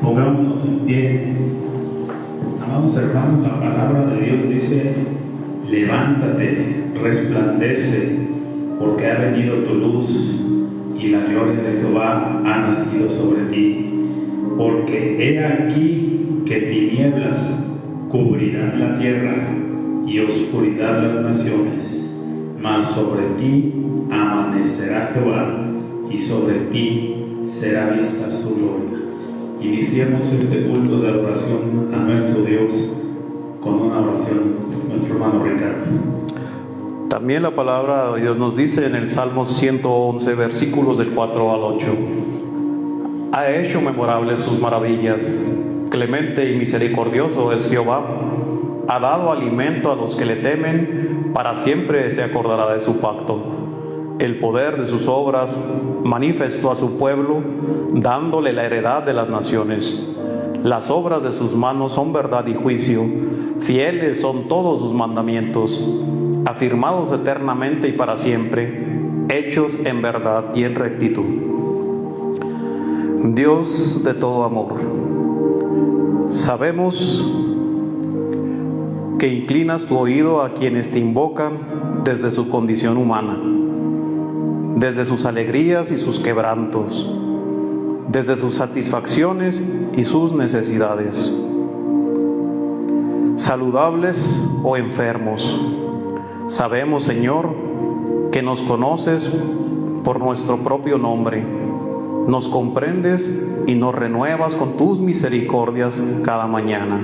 Pongámonos en pie. Amados hermanos, la palabra de Dios dice: levántate, resplandece, porque ha venido tu luz y la gloria de Jehová ha nacido sobre ti. Porque he aquí que tinieblas cubrirán la tierra y oscuridad las naciones, mas sobre ti amanecerá Jehová y sobre ti será vista su gloria. Iniciemos este culto de adoración a nuestro Dios con una oración. Nuestro hermano Ricardo. También la palabra de Dios nos dice en el Salmo 111, versículos del 4 al 8: ha hecho memorables sus maravillas, clemente y misericordioso es Jehová, ha dado alimento a los que le temen, para siempre se acordará de su pacto. El poder de sus obras manifestó a su pueblo, dándole la heredad de las naciones. Las obras de sus manos son verdad y juicio, fieles son todos sus mandamientos, afirmados eternamente y para siempre, hechos en verdad y en rectitud. Dios de todo amor, sabemos que inclinas tu oído a quienes te invocan desde su condición humana, desde sus alegrías y sus quebrantos, desde sus satisfacciones y sus necesidades, saludables o enfermos. Sabemos, Señor, que nos conoces por nuestro propio nombre, nos comprendes y nos renuevas con tus misericordias cada mañana.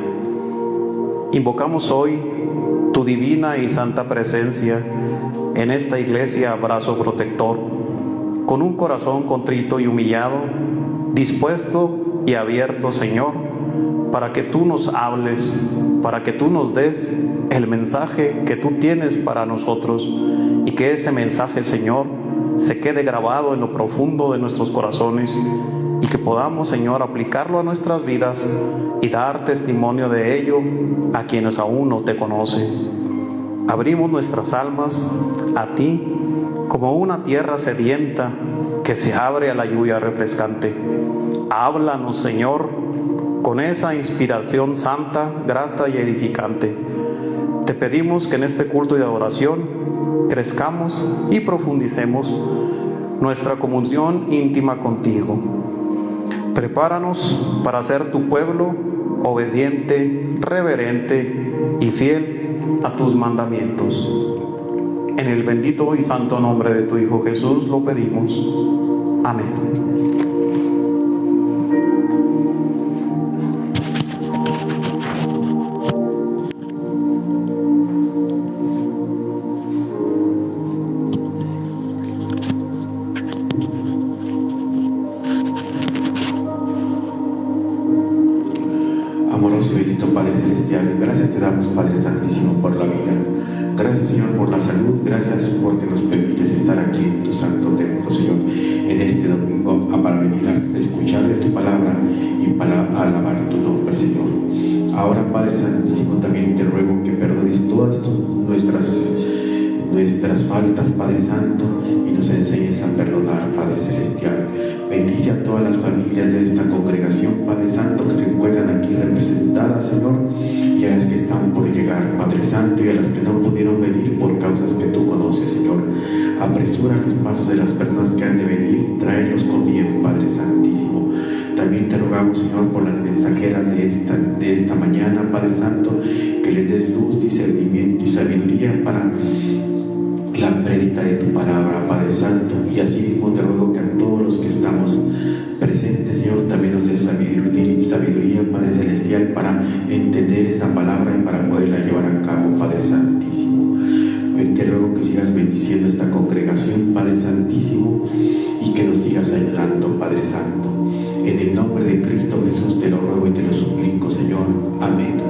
Invocamos hoy tu divina y santa presencia en esta iglesia Abrazo Protector, con un corazón contrito y humillado, dispuesto y abierto, Señor, para que tú nos hables, para que tú nos des el mensaje que tú tienes para nosotros, y que ese mensaje, Señor, se quede grabado en lo profundo de nuestros corazones, y que podamos, Señor, aplicarlo a nuestras vidas y dar testimonio de ello a quienes aún no te conocen. Abrimos nuestras almas a ti como una tierra sedienta que se abre a la lluvia refrescante. Háblanos, Señor, con esa inspiración santa, grata y edificante. Te pedimos que en este culto de adoración crezcamos y profundicemos nuestra comunión íntima contigo. Prepáranos para ser tu pueblo obediente, reverente y fiel a tus mandamientos. En el bendito y santo nombre de tu Hijo Jesús lo pedimos. Amén. Amoroso y bendito Padre Celestial, gracias te damos, Padre Santísimo, por la vida. Gracias, Señor, por la salud. Gracias porque nos permites estar aquí en tu santo templo, Señor, en este domingo, para venir a escuchar de tu palabra y para alabar tu nombre, Señor. Ahora, Padre Santísimo, también te ruego que perdones todas nuestras faltas, Padre Santo, y nos enseñes a perdonar, Padre Celestial. Bendice a todas las familias de esta congregación, Padre Santo, que se encuentran aquí representadas, Señor, y a las que están por llegar, Padre Santo, y a las que no pudieron venir por causas que tú conoces, Señor. Apresura los pasos de las personas que han de venir y tráelos con bien, Padre Santísimo. También te rogamos, Señor, por las mensajeras de esta mañana, Padre Santo, que les des luz, discernimiento y sabiduría para la prédica de tu palabra, Padre Santo. Y así mismo te ruego que a todos los que estamos presentes, Señor, también nos des sabiduría, Padre Celestial, para entender esta palabra y para poderla llevar a cabo, Padre Santísimo. Hoy te ruego que sigas bendiciendo esta congregación, Padre Santísimo, y que nos sigas ayudando, Padre Santo. En el nombre de Cristo Jesús te lo ruego y te lo suplico, Señor. Amén.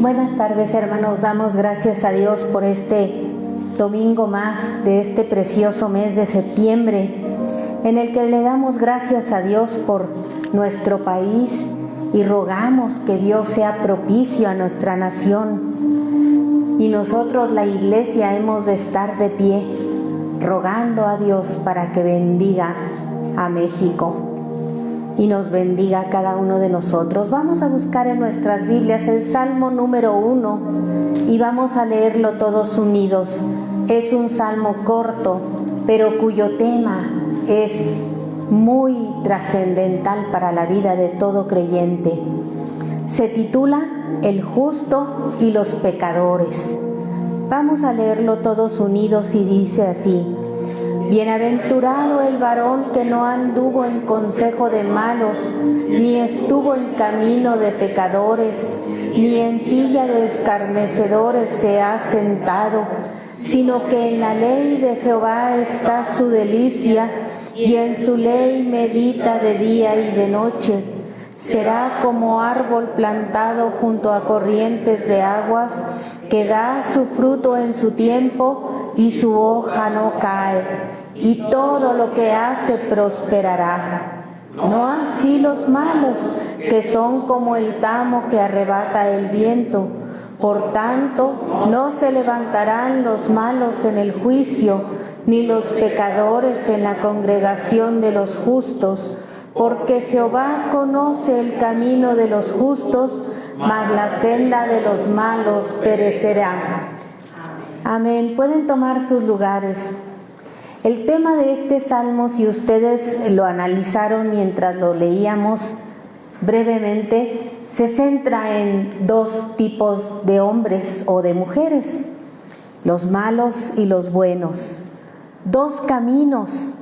Buenas tardes, hermanos. Damos gracias a Dios por este domingo más de este precioso mes de septiembre, en el que le damos gracias a Dios por nuestro país y rogamos que Dios sea propicio a nuestra nación. Y nosotros, la Iglesia, hemos de estar de pie, rogando a Dios para que bendiga a México y nos bendiga a cada uno de nosotros. Vamos a buscar en nuestras Biblias el Salmo número 1 y vamos a leerlo todos unidos. Es un salmo corto, pero cuyo tema es muy trascendental para la vida de todo creyente. Se titula El justo y los pecadores. Vamos a leerlo todos unidos y dice así: Bienaventurado el varón que no anduvo en consejo de malos, ni estuvo en camino de pecadores, ni en silla de escarnecedores se ha sentado, sino que en la ley de Jehová está su delicia, y en su ley medita de día y de noche. Será como árbol plantado junto a corrientes de aguas, que da su fruto en su tiempo y su hoja no cae, y todo lo que hace prosperará. No así los malos, que son como el tamo que arrebata el viento. Por tanto, no se levantarán los malos en el juicio, ni los pecadores en la congregación de los justos, porque Jehová conoce el camino de los justos, mas la senda de los malos perecerá. Amén. Pueden tomar sus lugares. El tema de este salmo, si ustedes lo analizaron mientras lo leíamos brevemente, se centra en dos tipos de hombres o de mujeres, los malos y los buenos. Dos caminos,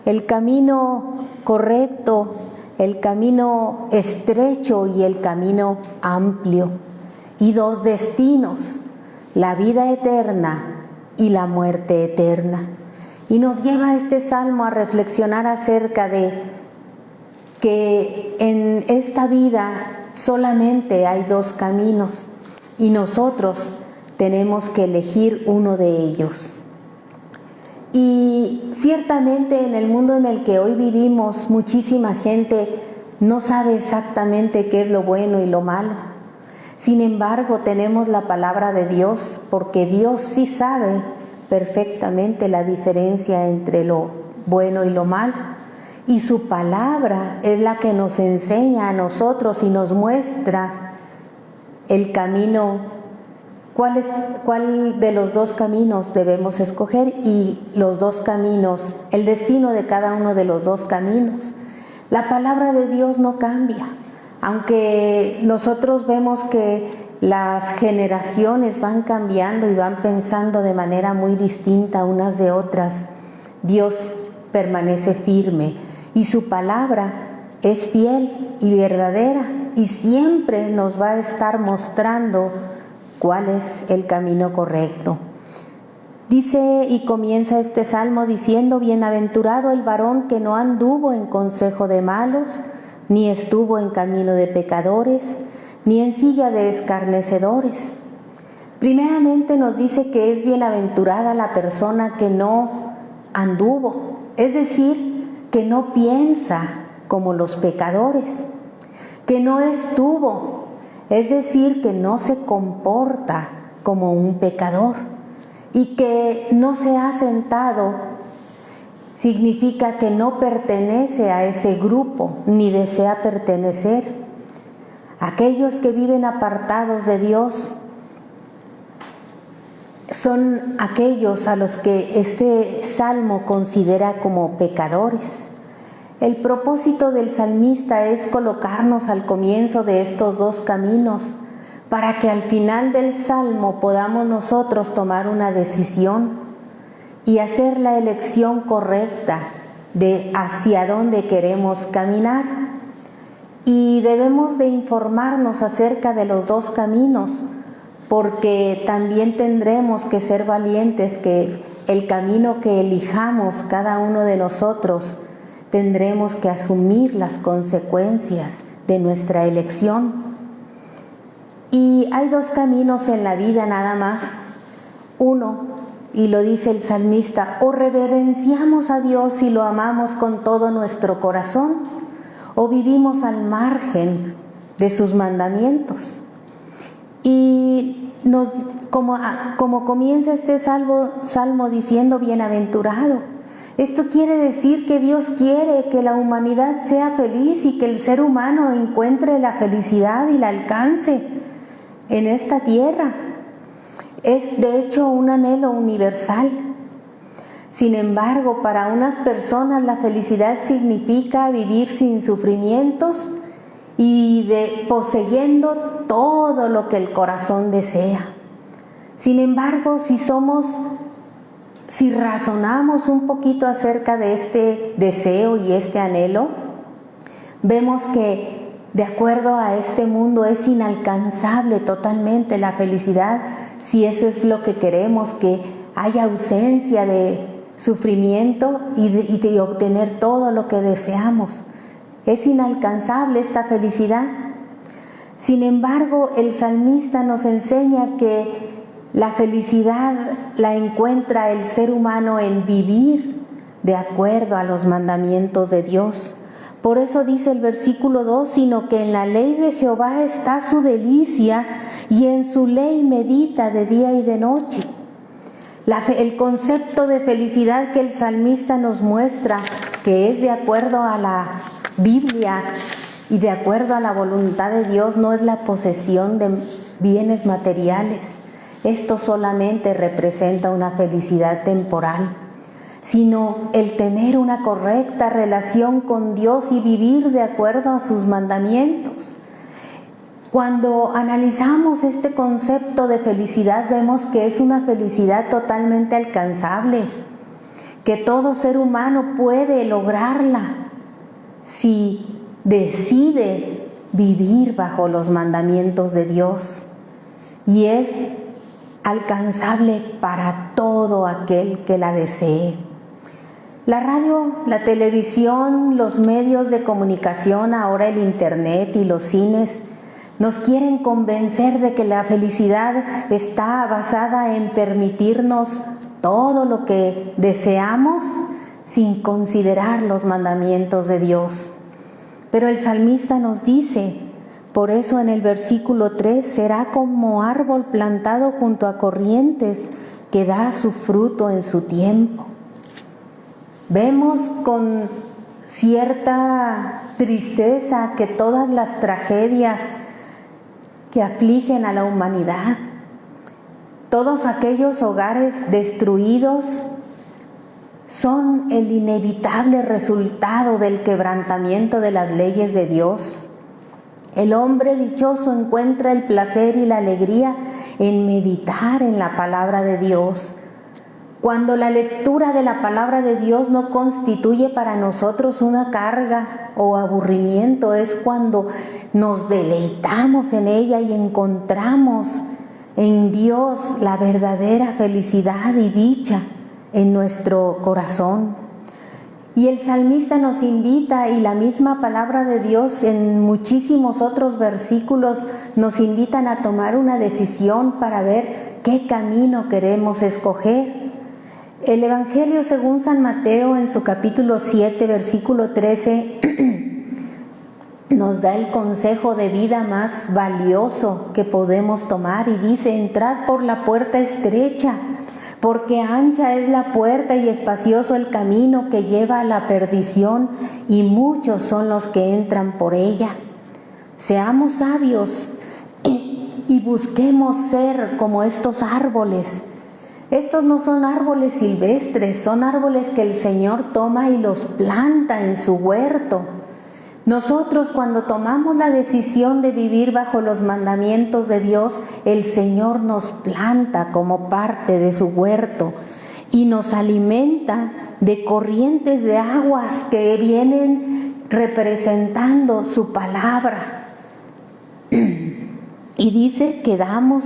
el camino correcto, el camino estrecho y el camino amplio, y dos destinos, la vida eterna y la muerte eterna. Y nos lleva este salmo a reflexionar acerca de que en esta vida solamente hay dos caminos y nosotros tenemos que elegir uno de ellos. Y ciertamente en el mundo en el que hoy vivimos, muchísima gente no sabe exactamente qué es lo bueno y lo malo. Sin embargo, tenemos la palabra de Dios, porque Dios sí sabe perfectamente la diferencia entre lo bueno y lo malo. Y su palabra es la que nos enseña a nosotros y nos muestra el camino. ¿Cuál de los dos caminos debemos escoger? Y los dos caminos, el destino de cada uno de los dos caminos. La palabra de Dios no cambia, aunque nosotros vemos que las generaciones van cambiando y van pensando de manera muy distinta unas de otras. Dios permanece firme y su palabra es fiel y verdadera y siempre nos va a estar mostrando cuál es el camino correcto. Dice y comienza este salmo diciendo: Bienaventurado el varón que no anduvo en consejo de malos, ni estuvo en camino de pecadores, ni en silla de escarnecedores. Primeramente nos dice que es bienaventurada la persona que no anduvo, es decir, que no piensa como los pecadores, que no estuvo, es decir, que no se comporta como un pecador, y que no se ha sentado, significa que no pertenece a ese grupo, ni desea pertenecer. Aquellos que viven apartados de Dios son aquellos a los que este salmo considera como pecadores. El propósito del salmista es colocarnos al comienzo de estos dos caminos, para que al final del salmo podamos nosotros tomar una decisión y hacer la elección correcta de hacia dónde queremos caminar. Y debemos de informarnos acerca de los dos caminos, porque también tendremos que ser valientes, que el camino que elijamos cada uno de nosotros, tendremos que asumir las consecuencias de nuestra elección. Y hay dos caminos en la vida nada más. Uno, y lo dice el salmista, o reverenciamos a Dios y lo amamos con todo nuestro corazón, o vivimos al margen de sus mandamientos. Y como comienza este salmo diciendo bienaventurado, esto quiere decir que Dios quiere que la humanidad sea feliz y que el ser humano encuentre la felicidad y la alcance en esta tierra. Es de hecho un anhelo universal. Sin embargo, para unas personas la felicidad significa vivir sin sufrimientos y poseyendo todo lo que el corazón desea. Sin embargo, si razonamos un poquito acerca de este deseo y este anhelo, vemos que de acuerdo a este mundo es inalcanzable totalmente la felicidad, si eso es lo que queremos, que haya ausencia de sufrimiento y de obtener todo lo que deseamos. Es inalcanzable esta felicidad. Sin embargo, el salmista nos enseña que la felicidad la encuentra el ser humano en vivir de acuerdo a los mandamientos de Dios. Por eso dice el versículo 2, sino que en la ley de Jehová está su delicia y en su ley medita de día y de noche. El concepto de felicidad que el salmista nos muestra, que es de acuerdo a la Biblia y de acuerdo a la voluntad de Dios, no es la posesión de bienes materiales. Esto solamente representa una felicidad temporal, sino el tener una correcta relación con Dios y vivir de acuerdo a sus mandamientos. Cuando analizamos este concepto de felicidad, vemos que es una felicidad totalmente alcanzable, que todo ser humano puede lograrla si decide vivir bajo los mandamientos de Dios, y es alcanzable para todo aquel que la desee. La radio, la televisión, los medios de comunicación, ahora el internet y los cines, nos quieren convencer de que la felicidad está basada en permitirnos todo lo que deseamos sin considerar los mandamientos de Dios. Pero el salmista nos dice, por eso en el versículo 3, será como árbol plantado junto a corrientes que da su fruto en su tiempo. Vemos con cierta tristeza que todas las tragedias que afligen a la humanidad, todos aquellos hogares destruidos, son el inevitable resultado del quebrantamiento de las leyes de Dios. El hombre dichoso encuentra el placer y la alegría en meditar en la palabra de Dios. Cuando la lectura de la palabra de Dios no constituye para nosotros una carga o aburrimiento, es cuando nos deleitamos en ella y encontramos en Dios la verdadera felicidad y dicha en nuestro corazón. Y el salmista nos invita, y la misma palabra de Dios en muchísimos otros versículos nos invitan a tomar una decisión para ver qué camino queremos escoger. El Evangelio según San Mateo en su capítulo 7, versículo 13, nos da el consejo de vida más valioso que podemos tomar y dice: entrad por la puerta estrecha, porque ancha es la puerta y espacioso el camino que lleva a la perdición, y muchos son los que entran por ella. Seamos sabios y busquemos ser como estos árboles. Estos no son árboles silvestres, son árboles que el Señor toma y los planta en su huerto. Nosotros, cuando tomamos la decisión de vivir bajo los mandamientos de Dios, el Señor nos planta como parte de su huerto y nos alimenta de corrientes de aguas que vienen representando su palabra. Y dice que damos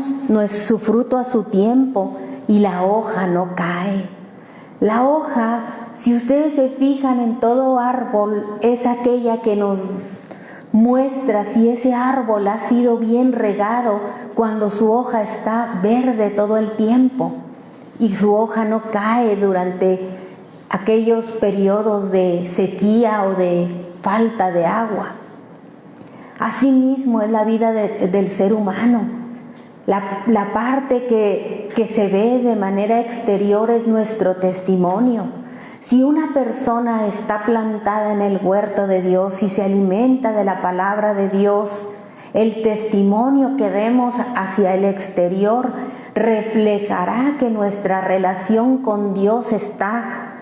su fruto a su tiempo y la hoja no cae. La hoja, si ustedes se fijan en todo árbol, es aquella que nos muestra si ese árbol ha sido bien regado cuando su hoja está verde todo el tiempo y su hoja no cae durante aquellos periodos de sequía o de falta de agua. Asimismo es la vida del ser humano. La parte que se ve de manera exterior es nuestro testimonio. Si una persona está plantada en el huerto de Dios y se alimenta de la palabra de Dios, el testimonio que demos hacia el exterior reflejará que nuestra relación con Dios está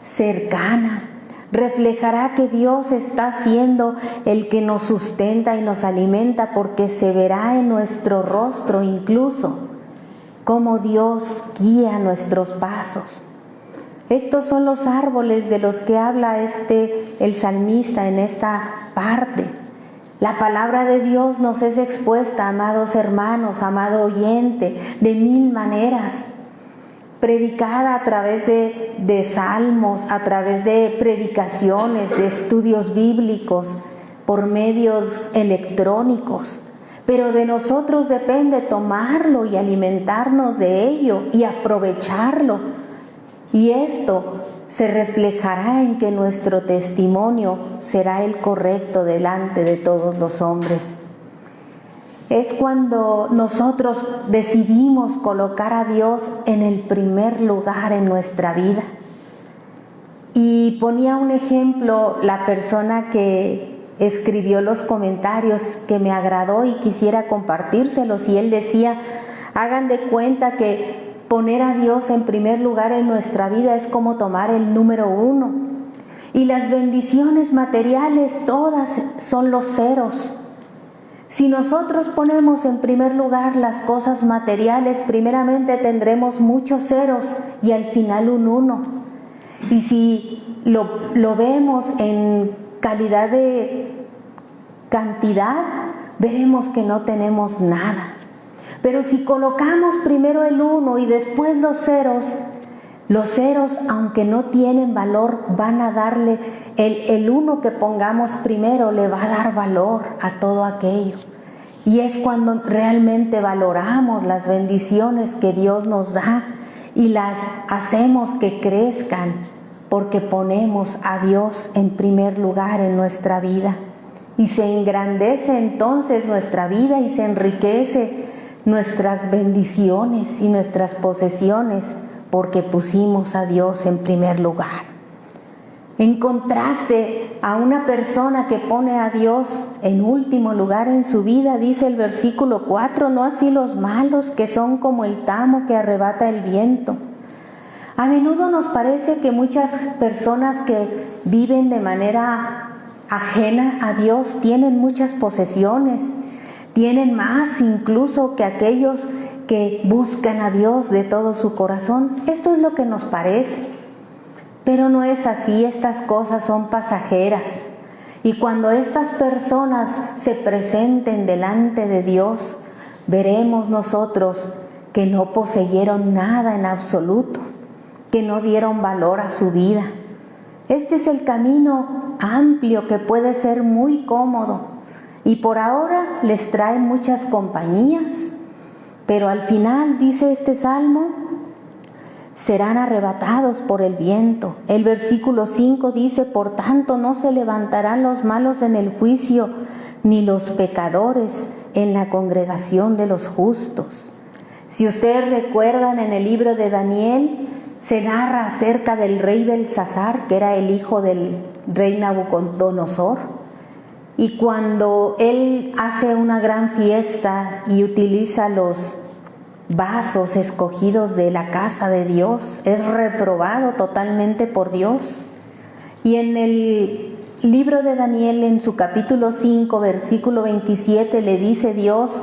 cercana. Reflejará que Dios está siendo el que nos sustenta y nos alimenta, porque se verá en nuestro rostro incluso cómo Dios guía nuestros pasos. Estos son los árboles de los que habla el salmista en esta parte. La palabra de Dios nos es expuesta, amados hermanos, amado oyente, de mil maneras. Predicada a través de salmos, a través de predicaciones, de estudios bíblicos, por medios electrónicos. Pero de nosotros depende tomarlo y alimentarnos de ello y aprovecharlo. Y esto se reflejará en que nuestro testimonio será el correcto delante de todos los hombres. Es cuando nosotros decidimos colocar a Dios en el primer lugar en nuestra vida. Y ponía un ejemplo la persona que escribió los comentarios que me agradó y quisiera compartírselos, y él decía: hagan de cuenta que poner a Dios en primer lugar en nuestra vida es como tomar el número 1, y las bendiciones materiales todas son los ceros. Si nosotros ponemos en primer lugar las cosas materiales, primeramente tendremos muchos ceros y al final un 1. Y si lo vemos en calidad de cantidad, veremos que no tenemos nada. Pero si colocamos primero el 1 y después los ceros, aunque no tienen valor, van a darle, el 1 que pongamos primero le va a dar valor a todo aquello. Y es cuando realmente valoramos las bendiciones que Dios nos da y las hacemos que crezcan, porque ponemos a Dios en primer lugar en nuestra vida. Y se engrandece entonces nuestra vida y se enriquece nuestras bendiciones y nuestras posesiones, porque pusimos a Dios en primer lugar. En contraste a una persona que pone a Dios en último lugar en su vida, dice el versículo 4, no así los malos, que son como el tamo que arrebata el viento. A menudo nos parece que muchas personas que viven de manera ajena a Dios tienen muchas posesiones, tienen más incluso que aquellos que buscan a Dios de todo su corazón. Esto es lo que nos parece, pero no es así. Estas cosas son pasajeras, y cuando estas personas se presenten delante de Dios, veremos nosotros que no poseyeron nada en absoluto, que no dieron valor a su vida. Este es el camino amplio que puede ser muy cómodo y por ahora les trae muchas compañías, pero al final, dice este salmo, serán arrebatados por el viento. El versículo 5 dice: por tanto no se levantarán los malos en el juicio, ni los pecadores en la congregación de los justos. Si ustedes recuerdan, en el libro de Daniel se narra acerca del rey Belsasar, que era el hijo del rey Nabucodonosor. Y cuando él hace una gran fiesta y utiliza los vasos escogidos de la casa de Dios, es reprobado totalmente por Dios. Y en el libro de Daniel, en su capítulo 5, versículo 27, le dice Dios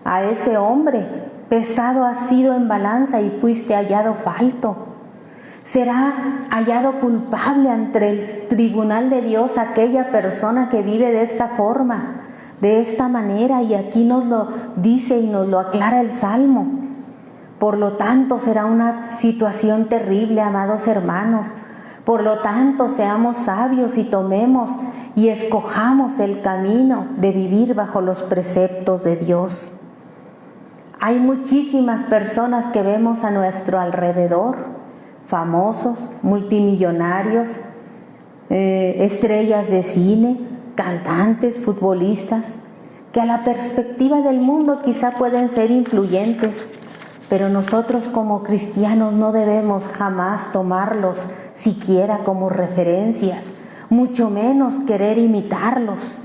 a ese hombre: pesado has sido en balanza y fuiste hallado falto. Será hallado culpable ante el tribunal de Dios aquella persona que vive de esta forma, de esta manera, y aquí nos lo dice y nos lo aclara el Salmo. Por lo tanto, será una situación terrible, amados hermanos. Por lo tanto, seamos sabios y tomemos y escojamos el camino de vivir bajo los preceptos de Dios. Hay muchísimas personas que vemos a nuestro alrededor, famosos, multimillonarios, estrellas de cine, cantantes, futbolistas, que a la perspectiva del mundo quizá pueden ser influyentes, pero nosotros como cristianos no debemos jamás tomarlos siquiera como referencias, mucho menos querer imitarlos,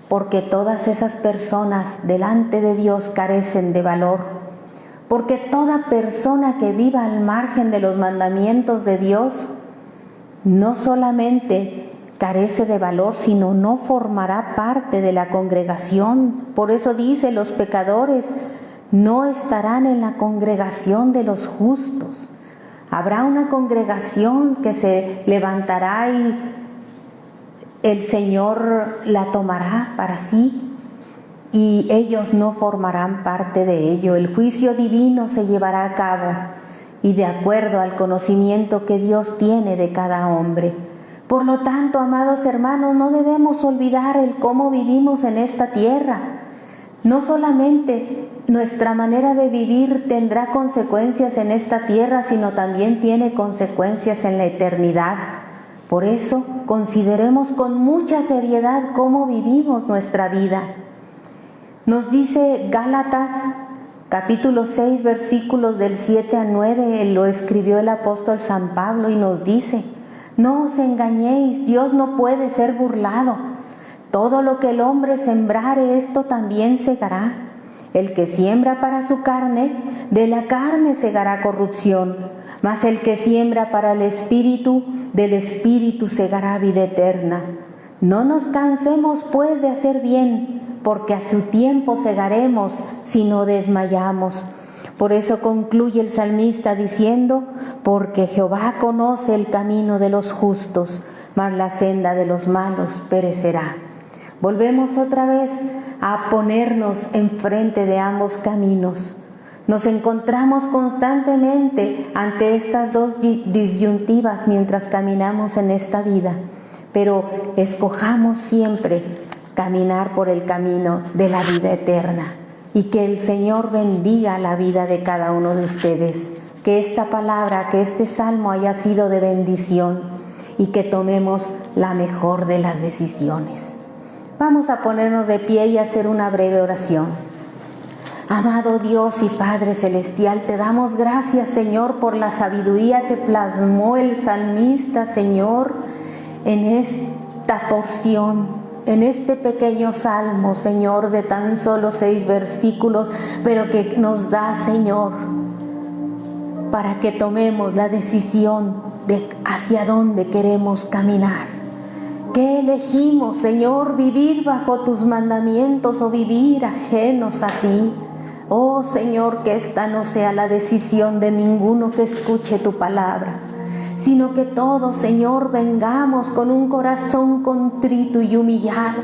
porque todas esas personas delante de Dios carecen de valor, porque toda persona que viva al margen de los mandamientos de Dios no solamente carece de valor, sino no formará parte de la congregación. Por eso dice, los pecadores no estarán en la congregación de los justos. Habrá una congregación que se levantará y el Señor la tomará para sí, y ellos no formarán parte de ello. El juicio divino se llevará a cabo, y de acuerdo al conocimiento que Dios tiene de cada hombre. Por lo tanto, amados hermanos, no debemos olvidar el cómo vivimos en esta tierra. No solamente nuestra manera de vivir tendrá consecuencias en esta tierra, sino también tiene consecuencias en la eternidad. Por eso, consideremos con mucha seriedad cómo vivimos nuestra vida. Nos dice Gálatas, capítulo 6, versículos del 7 al 9, lo escribió el apóstol San Pablo y nos dice: no os engañéis, Dios no puede ser burlado. Todo lo que el hombre sembrare, esto también segará. El que siembra para su carne, de la carne segará corrupción. Mas el que siembra para el Espíritu, del Espíritu segará vida eterna. No nos cansemos pues de hacer bien, porque a su tiempo segaremos si no desmayamos. Por eso concluye el salmista diciendo: porque Jehová conoce el camino de los justos, mas la senda de los malos perecerá. Volvemos otra vez a ponernos enfrente de ambos caminos. Nos encontramos constantemente ante estas dos disyuntivas mientras caminamos en esta vida, pero escojamos siempre caminar por el camino de la vida eterna. Y que el Señor bendiga la vida de cada uno de ustedes. Que esta palabra, que este salmo haya sido de bendición y que tomemos la mejor de las decisiones. Vamos a ponernos de pie y hacer una breve oración. Amado Dios y Padre Celestial, te damos gracias, Señor, por la sabiduría que plasmó el salmista, Señor, en esta porción, en este pequeño salmo, Señor, de tan solo 6 versículos, pero que nos da, Señor, para que tomemos la decisión de hacia dónde queremos caminar. ¿Qué elegimos, Señor? ¿Vivir bajo tus mandamientos o vivir ajenos a ti? Oh, Señor, que esta no sea la decisión de ninguno que escuche tu palabra, sino que todos, Señor, vengamos con un corazón contrito y humillado,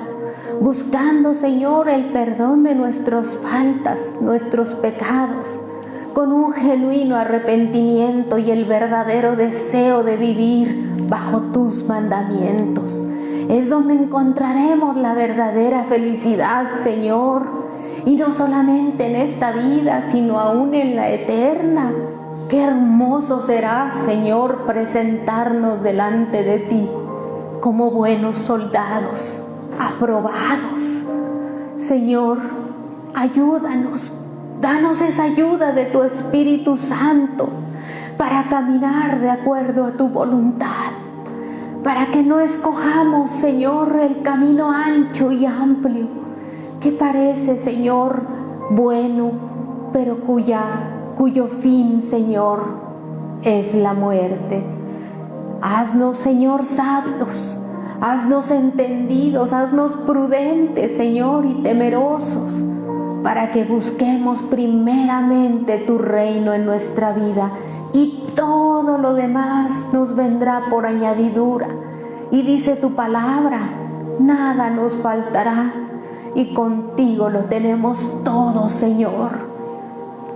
buscando, Señor, el perdón de nuestras faltas, nuestros pecados, con un genuino arrepentimiento y el verdadero deseo de vivir bajo tus mandamientos. Es donde encontraremos la verdadera felicidad, Señor, y no solamente en esta vida, sino aún en la eterna. Qué hermoso será, Señor, presentarnos delante de ti como buenos soldados, aprobados. Señor, ayúdanos, danos esa ayuda de tu Espíritu Santo para caminar de acuerdo a tu voluntad, para que no escojamos, Señor, el camino ancho y amplio que parece, Señor, bueno, pero cuyo fin, Señor, es la muerte. Haznos, Señor, sabios, haznos entendidos, haznos prudentes, Señor, y temerosos, para que busquemos primeramente tu reino en nuestra vida, y todo lo demás nos vendrá por añadidura. Y dice tu palabra: nada nos faltará, y contigo lo tenemos todo, Señor.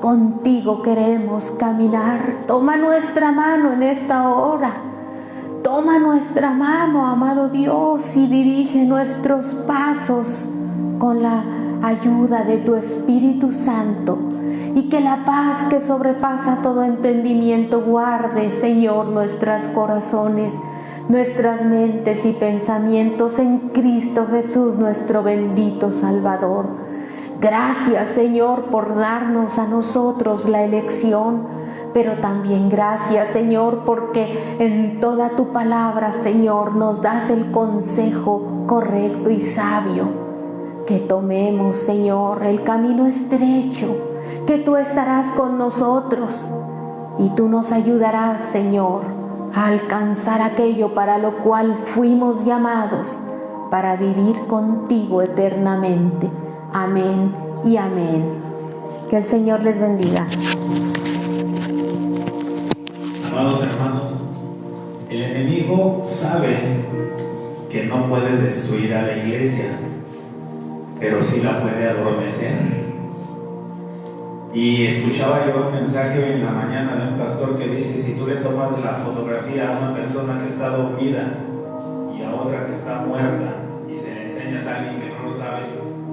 contigo queremos caminar. Toma nuestra mano en esta hora. Toma nuestra mano, amado Dios, y dirige nuestros pasos con la ayuda de tu Espíritu Santo. Y que la paz que sobrepasa todo entendimiento guarde, Señor, nuestros corazones, nuestras mentes y pensamientos en Cristo Jesús, nuestro bendito Salvador. Gracias, Señor, por darnos a nosotros la elección, pero también gracias, Señor, porque en toda tu palabra, Señor, nos das el consejo correcto y sabio. Que tomemos, Señor, el camino estrecho, que tú estarás con nosotros y tú nos ayudarás, Señor, a alcanzar aquello para lo cual fuimos llamados, para vivir contigo eternamente. Amén y amén. Que el Señor les bendiga. Amados hermanos, el enemigo sabe que no puede destruir a la iglesia, pero sí la puede adormecer. Y escuchaba yo un mensaje hoy en la mañana de un pastor que dice: si tú le tomas la fotografía a una persona que está dormida y a otra que está muerta y se le enseñas a alguien que no lo sabe,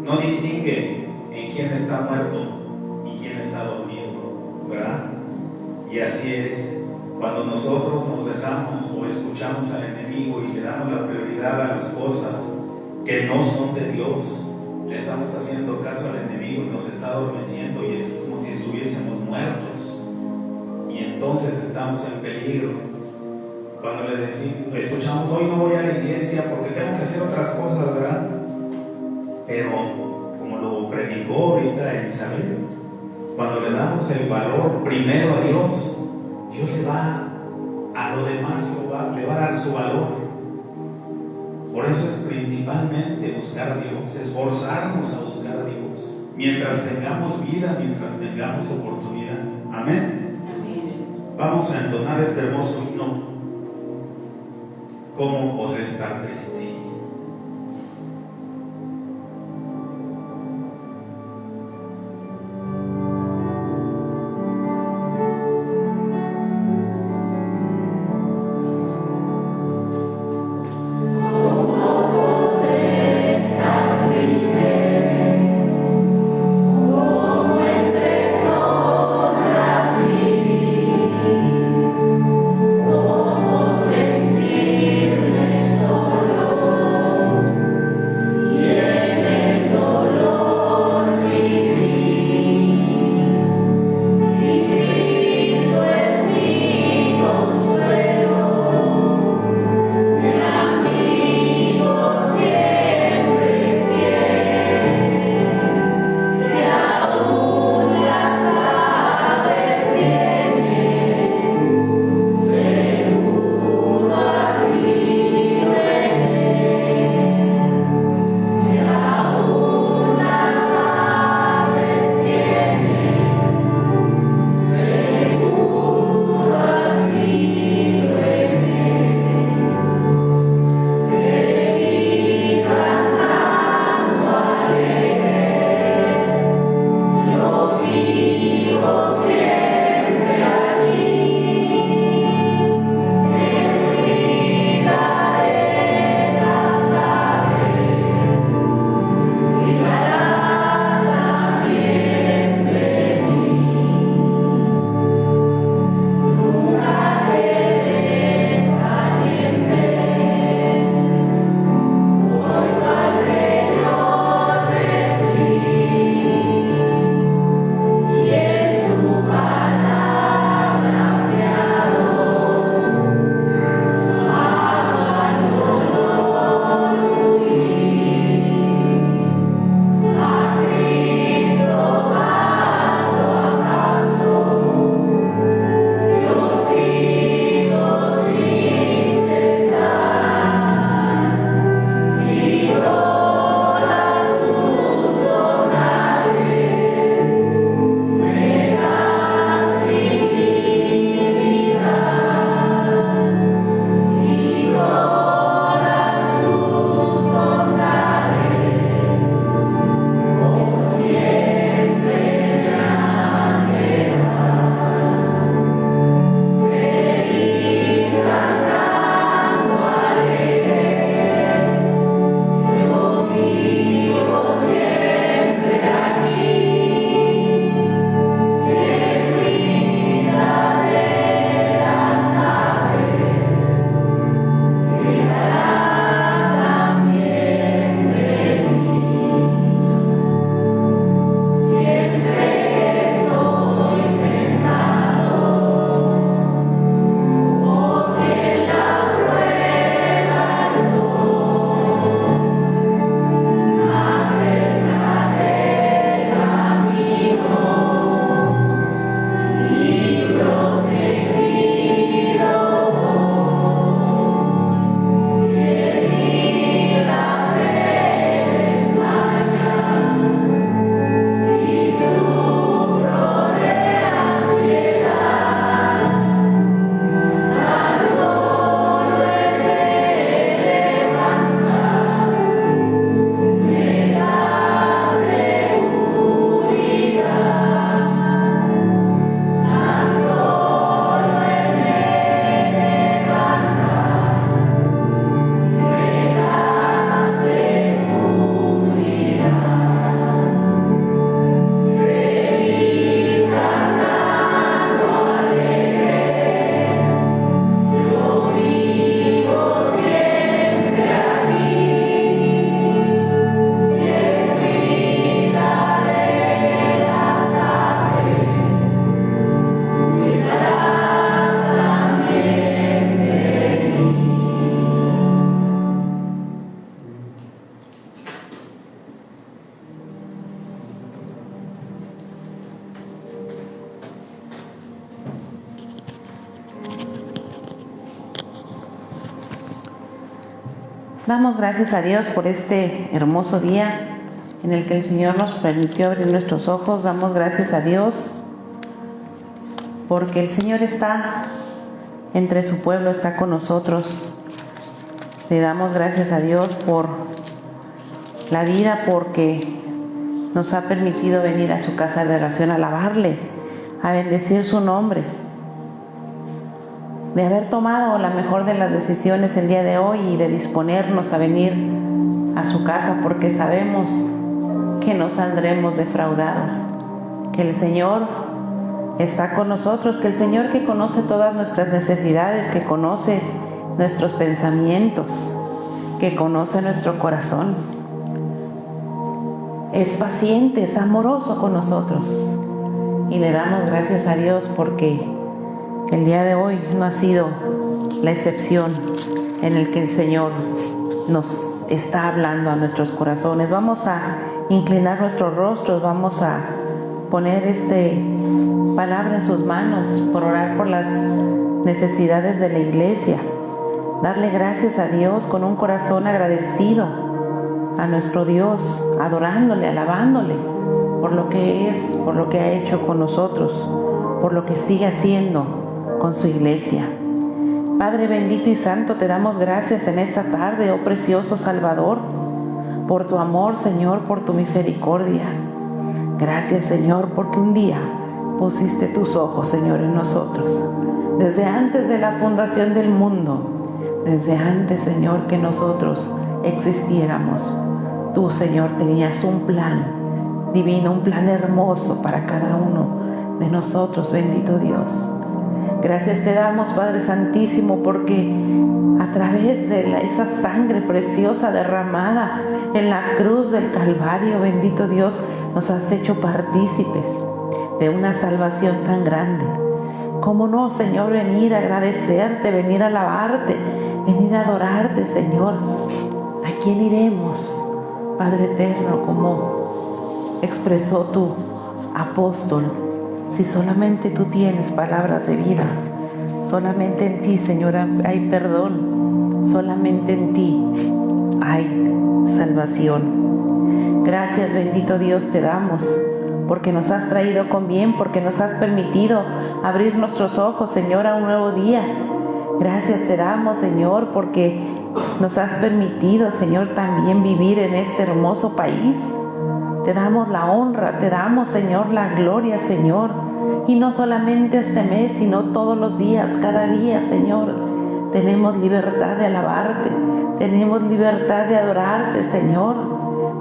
no distingue en quién está muerto y quién está dormido, ¿verdad? Y así es, cuando nosotros nos dejamos o escuchamos al enemigo y le damos la prioridad a las cosas que no son de Dios, le estamos haciendo caso al enemigo y nos está adormeciendo, y es como si estuviésemos muertos, y entonces estamos en peligro. Cuando le decimos, escuchamos: hoy no voy a la iglesia porque tengo que hacer otras cosas, ¿verdad? Pero como lo predicó ahorita Elizabeth, cuando le damos el valor primero a Dios, Dios le va a lo demás, le va a dar su valor. Por eso es principalmente buscar a Dios, esforzarnos a buscar a Dios, mientras tengamos vida, mientras tengamos oportunidad. Amén. Vamos a entonar este hermoso himno: ¿cómo podré estar triste? Sentirme solo. Damos gracias a Dios por este hermoso día en el que el Señor nos permitió abrir nuestros ojos. Damos gracias a Dios porque el Señor está entre su pueblo, está con nosotros. Le damos gracias a Dios por la vida, porque nos ha permitido venir a su casa de oración a alabarle, a bendecir su nombre, de haber tomado la mejor de las decisiones el día de hoy y de disponernos a venir a su casa, porque sabemos que no saldremos defraudados, que el Señor está con nosotros, que el Señor, que conoce todas nuestras necesidades, que conoce nuestros pensamientos, que conoce nuestro corazón, es paciente, es amoroso con nosotros. Y le damos gracias a Dios porque el día de hoy no ha sido la excepción en el que el Señor nos está hablando a nuestros corazones. Vamos a inclinar nuestros rostros, vamos a poner palabra en sus manos, por orar por las necesidades de la iglesia, darle gracias a Dios con un corazón agradecido a nuestro Dios, adorándole, alabándole por lo que es, por lo que ha hecho con nosotros, por lo que sigue haciendo con su iglesia. Padre bendito y santo, te damos gracias en esta tarde, oh precioso Salvador, por tu amor, Señor, por tu misericordia. Gracias, Señor, porque un día pusiste tus ojos, Señor, en nosotros. Desde antes de la fundación del mundo, desde antes, Señor, que nosotros existiéramos, tú, Señor, tenías un plan divino, un plan hermoso para cada uno de nosotros, bendito Dios. Gracias te damos, Padre Santísimo, porque a través de esa sangre preciosa derramada en la cruz del Calvario, bendito Dios, nos has hecho partícipes de una salvación tan grande. ¿Cómo no, Señor, venir a agradecerte, venir a alabarte, venir a adorarte, Señor? ¿A quién iremos, Padre eterno, como expresó tu apóstol? Si solamente tú tienes palabras de vida, solamente en ti, Señor, hay perdón, solamente en ti hay salvación. Gracias, bendito Dios, te damos, porque nos has traído con bien, porque nos has permitido abrir nuestros ojos, Señor, a un nuevo día. Gracias te damos, Señor, porque nos has permitido, Señor, también vivir en este hermoso país. Te damos la honra, te damos, Señor, la gloria, Señor. Y no solamente este mes, sino todos los días, cada día, Señor. Tenemos libertad de alabarte, tenemos libertad de adorarte, Señor.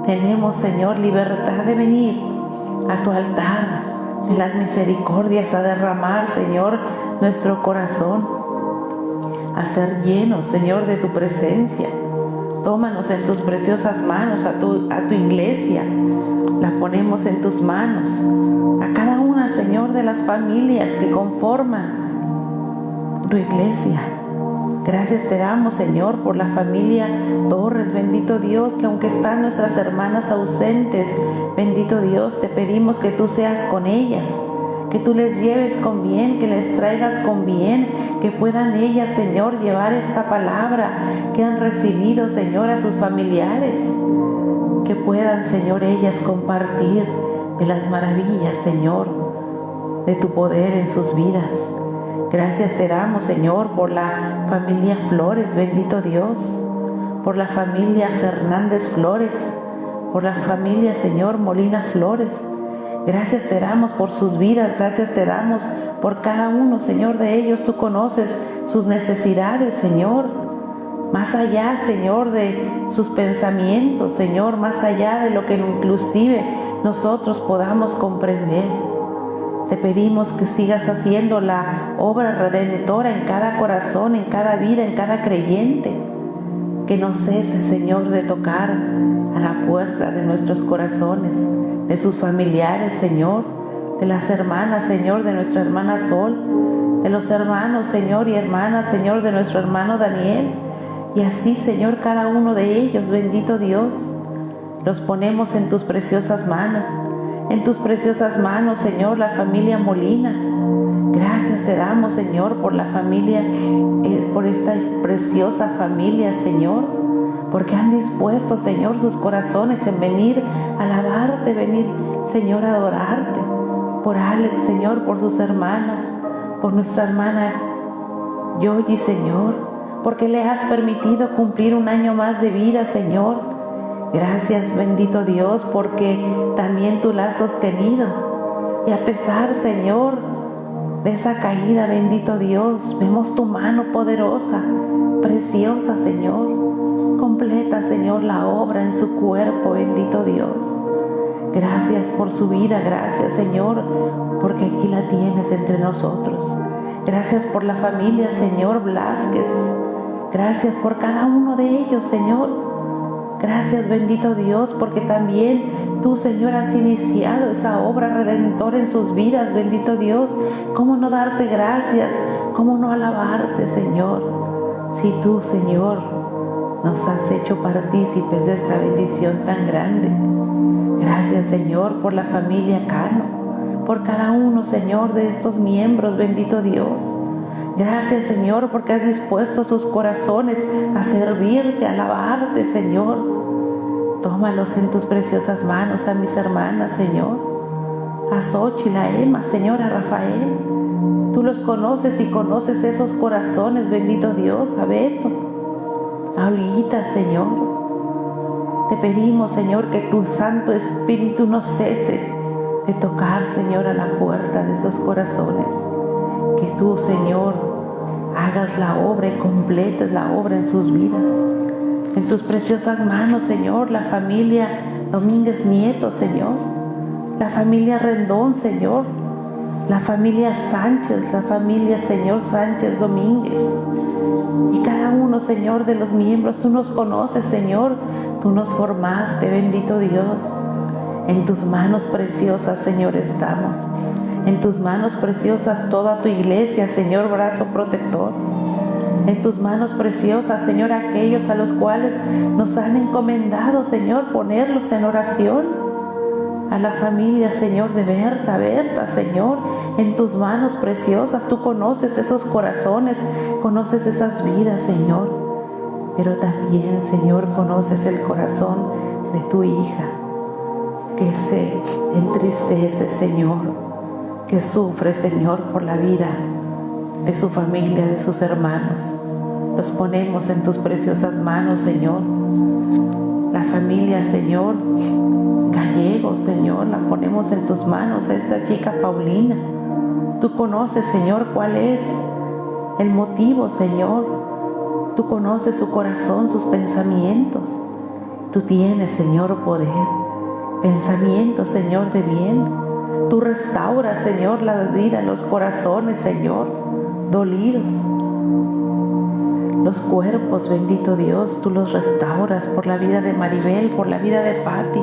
Tenemos, Señor, libertad de venir a tu altar de las misericordias, a derramar, Señor, nuestro corazón, a ser llenos, Señor, de tu presencia. Tómanos en tus preciosas manos, a tu iglesia, la ponemos en tus manos, a cada una, Señor, de las familias que conforman tu iglesia. Gracias te damos, Señor, por la familia Torres, bendito Dios, que aunque están nuestras hermanas ausentes, bendito Dios, te pedimos que tú seas con ellas, que tú les lleves con bien, que les traigas con bien, que puedan ellas, Señor, llevar esta palabra que han recibido, Señor, a sus familiares, que puedan, Señor, ellas compartir de las maravillas, Señor, de tu poder en sus vidas. Gracias te damos, Señor, por la familia Flores, bendito Dios, por la familia Fernández Flores, por la familia, Señor, Molina Flores. Gracias te damos por sus vidas, gracias te damos por cada uno, Señor, de ellos. Tú conoces sus necesidades, Señor, más allá, Señor, de sus pensamientos, Señor, más allá de lo que inclusive nosotros podamos comprender. Te pedimos que sigas haciendo la obra redentora en cada corazón, en cada vida, en cada creyente. Que no cese, Señor, de tocar a la puerta de nuestros corazones, de sus familiares, Señor, de las hermanas, Señor, de nuestra hermana Sol, de los hermanos, Señor, y hermanas, Señor, de nuestro hermano Daniel. Y así, Señor, cada uno de ellos, bendito Dios, los ponemos en tus preciosas manos. En tus preciosas manos, Señor, la familia Molina. Gracias te damos, Señor, por la familia, por esta preciosa familia, Señor, porque han dispuesto, Señor, sus corazones en venir a alabarte, venir, Señor, a adorarte. Por Alex, Señor, por sus hermanos, por nuestra hermana Yoyi, Señor, porque le has permitido cumplir un año más de vida, Señor. Gracias, bendito Dios, porque también tú la has sostenido. Y a pesar, Señor, de esa caída, bendito Dios, vemos tu mano poderosa, preciosa, Señor. Completa, Señor, la obra en su cuerpo, bendito Dios. Gracias por su vida, gracias, Señor, porque aquí la tienes entre nosotros. Gracias por la familia, Señor Blázquez. Gracias por cada uno de ellos, Señor. Gracias, bendito Dios, porque también tú, Señor, has iniciado esa obra redentora en sus vidas, bendito Dios. ¿Cómo no darte gracias? ¿Cómo no alabarte, Señor? Si tú, Señor, nos has hecho partícipes de esta bendición tan grande. Gracias, Señor, por la familia Cano, por cada uno, Señor, de estos miembros, bendito Dios. Gracias, Señor, porque has dispuesto sus corazones a servirte, a alabarte, Señor. Tómalos en tus preciosas manos a mis hermanas, Señor. A Xochitl, a Emma, Señor, a Rafael. Tú los conoces y conoces esos corazones, bendito Dios, a Beto, a Olguita, Señor. Te pedimos, Señor, que tu Santo Espíritu no cese de tocar, Señor, a la puerta de esos corazones. Que tú, Señor, hagas la obra y completes la obra en sus vidas. En tus preciosas manos, Señor, la familia Domínguez Nieto, Señor. La familia Rendón, Señor. La familia Sánchez, la familia, Señor, Sánchez Domínguez. Y cada uno, Señor, de los miembros, tú nos conoces, Señor. Tú nos formaste, bendito Dios. En tus manos preciosas, Señor, estamos. En tus manos preciosas toda tu iglesia, Señor, brazo protector. En tus manos preciosas, Señor, aquellos a los cuales nos han encomendado, Señor, ponerlos en oración. A la familia, Señor, de Berta, Señor, en tus manos preciosas. Tú conoces esos corazones, conoces esas vidas, Señor. Pero también, Señor, conoces el corazón de tu hija, que se entristece, Señor, que sufre, Señor, por la vida de su familia, de sus hermanos. Los ponemos en tus preciosas manos, Señor. La familia, Señor, Gallego, Señor, la ponemos en tus manos, a esta chica Paulina. Tú conoces, Señor, cuál es el motivo, Señor. Tú conoces su corazón, sus pensamientos. Tú tienes, Señor, poder. Pensamientos, Señor, de bien. Tú restauras, Señor, la vida, los corazones, Señor, dolidos. Los cuerpos, bendito Dios, tú los restauras por la vida de Maribel, por la vida de Patti,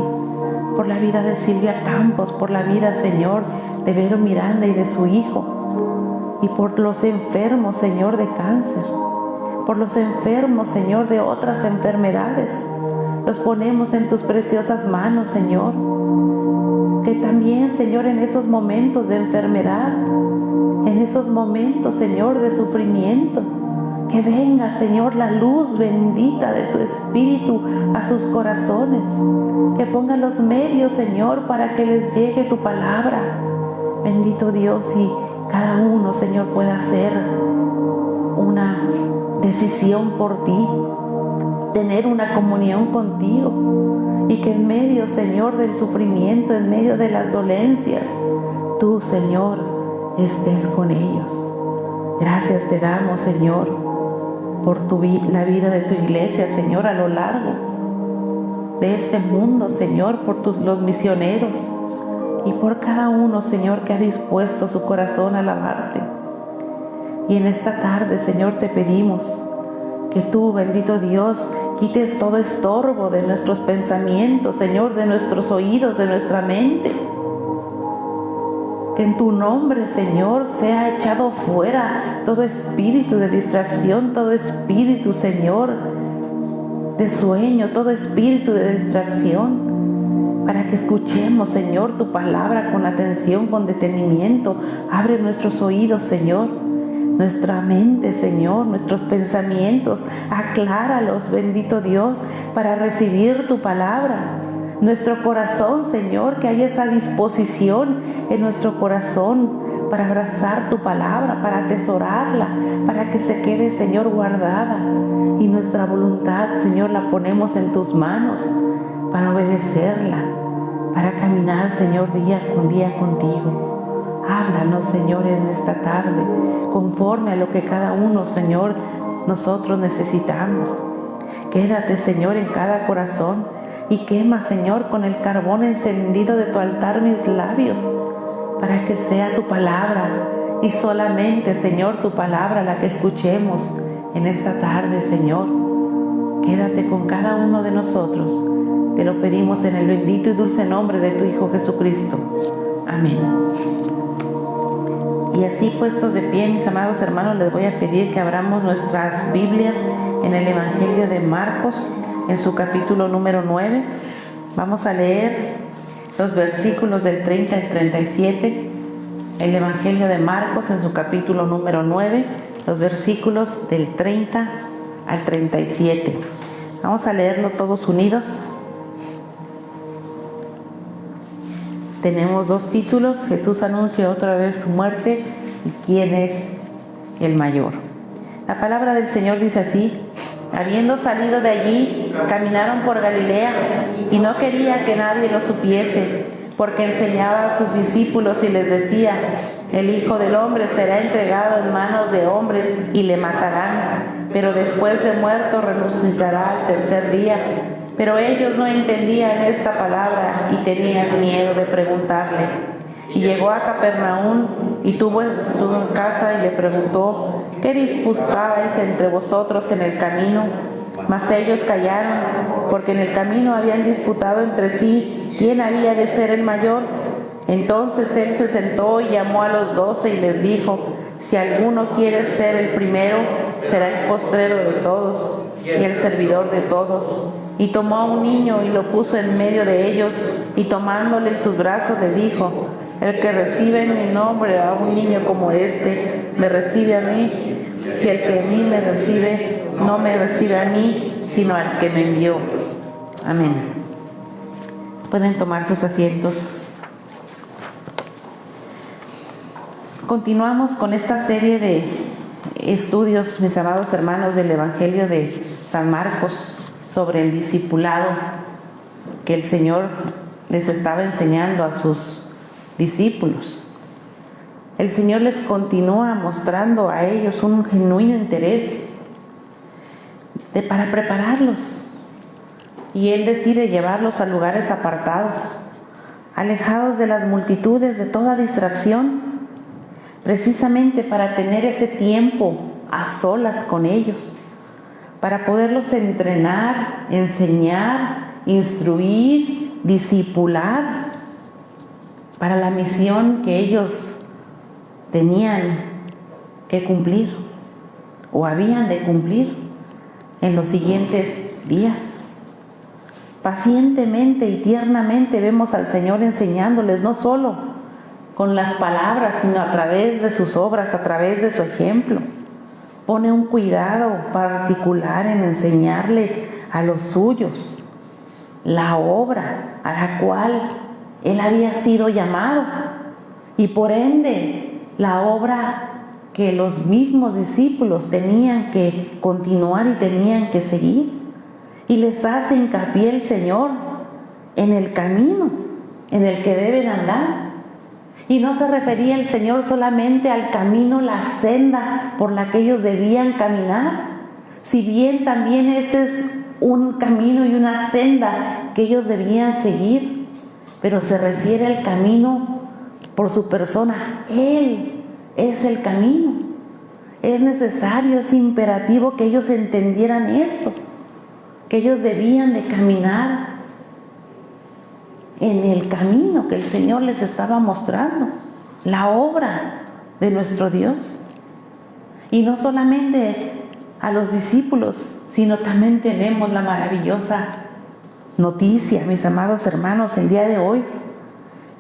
por la vida de Silvia Campos, por la vida, Señor, de Vero Miranda y de su hijo, y por los enfermos, Señor, de cáncer, por los enfermos, Señor, de otras enfermedades. Los ponemos en tus preciosas manos, Señor. Que también, Señor, en esos momentos de enfermedad, en esos momentos, Señor, de sufrimiento, que venga, Señor, la luz bendita de tu Espíritu a sus corazones. Que ponga los medios, Señor, para que les llegue tu palabra. Bendito Dios, y cada uno, Señor, pueda hacer una decisión por ti, tener una comunión contigo, y que en medio, Señor, del sufrimiento, en medio de las dolencias, tú, Señor, estés con ellos. Gracias te damos, Señor, por la vida de tu iglesia, Señor, a lo largo de este mundo, Señor, por los misioneros y por cada uno, Señor, que ha dispuesto su corazón a alabarte. Y en esta tarde, Señor, te pedimos que tú, bendito Dios, quites todo estorbo de nuestros pensamientos, Señor, de nuestros oídos, de nuestra mente. Que en tu nombre, Señor, sea echado fuera todo espíritu de distracción, todo espíritu, Señor, de sueño, todo espíritu de distracción, para que escuchemos, Señor, tu palabra con atención, con detenimiento. Abre nuestros oídos, Señor, nuestra mente, Señor, nuestros pensamientos. Acláralos, bendito Dios, para recibir tu palabra. Nuestro corazón, Señor, que haya esa disposición en nuestro corazón para abrazar tu palabra, para atesorarla, para que se quede, Señor, guardada. Y nuestra voluntad, Señor, la ponemos en tus manos para obedecerla, para caminar, Señor, día con día contigo. Háblanos, Señor, en esta tarde, conforme a lo que cada uno, Señor, nosotros necesitamos. Quédate, Señor, en cada corazón y quema, Señor, con el carbón encendido de tu altar mis labios, para que sea tu palabra y solamente, Señor, tu palabra la que escuchemos en esta tarde, Señor. Quédate con cada uno de nosotros. Te lo pedimos en el bendito y dulce nombre de tu Hijo Jesucristo. Amén. Y así puestos de pie, mis amados hermanos, les voy a pedir que abramos nuestras Biblias en el Evangelio de Marcos, en su capítulo número 9. Vamos a leer los versículos del 30 al 37, el Evangelio de Marcos en su capítulo número 9, los versículos del 30 al 37. Vamos a leerlo todos unidos. Tenemos dos títulos: Jesús anuncia otra vez su muerte y quién es el mayor. La palabra del Señor dice así: habiendo salido de allí, caminaron por Galilea, y no quería que nadie lo supiese, porque enseñaba a sus discípulos y les decía: el Hijo del Hombre será entregado en manos de hombres y le matarán, pero después de muerto resucitará al tercer día. Pero ellos no entendían esta palabra y tenían miedo de preguntarle. Y llegó a Capernaum y estuvo en casa y le preguntó: ¿qué disputabais entre vosotros en el camino? Mas ellos callaron, porque en el camino habían disputado entre sí quién había de ser el mayor. Entonces él se sentó y llamó a los 12 y les dijo: si alguno quiere ser el primero, será el postrero de todos y el servidor de todos. Y tomó a un niño y lo puso en medio de ellos, y tomándole en sus brazos le dijo: el que recibe en mi nombre a un niño como este, me recibe a mí, y el que a mí me recibe, no me recibe a mí, sino al que me envió. Amén. Pueden tomar sus asientos. Continuamos con esta serie de estudios, mis amados hermanos, del Evangelio de San Marcos, sobre el discipulado que el Señor les estaba enseñando a sus discípulos. El Señor les continúa mostrando a ellos un genuino interés para prepararlos, y Él decide llevarlos a lugares apartados, alejados de las multitudes, de toda distracción, precisamente para tener ese tiempo a solas con ellos, para poderlos entrenar, enseñar, instruir, discipular, para la misión que ellos tenían que cumplir o habían de cumplir en los siguientes días. Pacientemente y tiernamente vemos al Señor enseñándoles, no solo con las palabras, sino a través de sus obras, a través de su ejemplo. Pone un cuidado particular en enseñarle a los suyos la obra a la cual Él había sido llamado, y por ende la obra que los mismos discípulos tenían que continuar y tenían que seguir. Y les hace hincapié el Señor en el camino en el que deben andar. Y no se refería el Señor solamente al camino, la senda por la que ellos debían caminar, si bien también ese es un camino y una senda que ellos debían seguir, pero se refiere al camino por su persona. Él es el camino. Es necesario, es imperativo que ellos entendieran esto, que ellos debían de caminar en el camino que el Señor les estaba mostrando, la obra de nuestro Dios. Y no solamente a los discípulos, sino también tenemos la maravillosa noticia, mis amados hermanos, el día de hoy,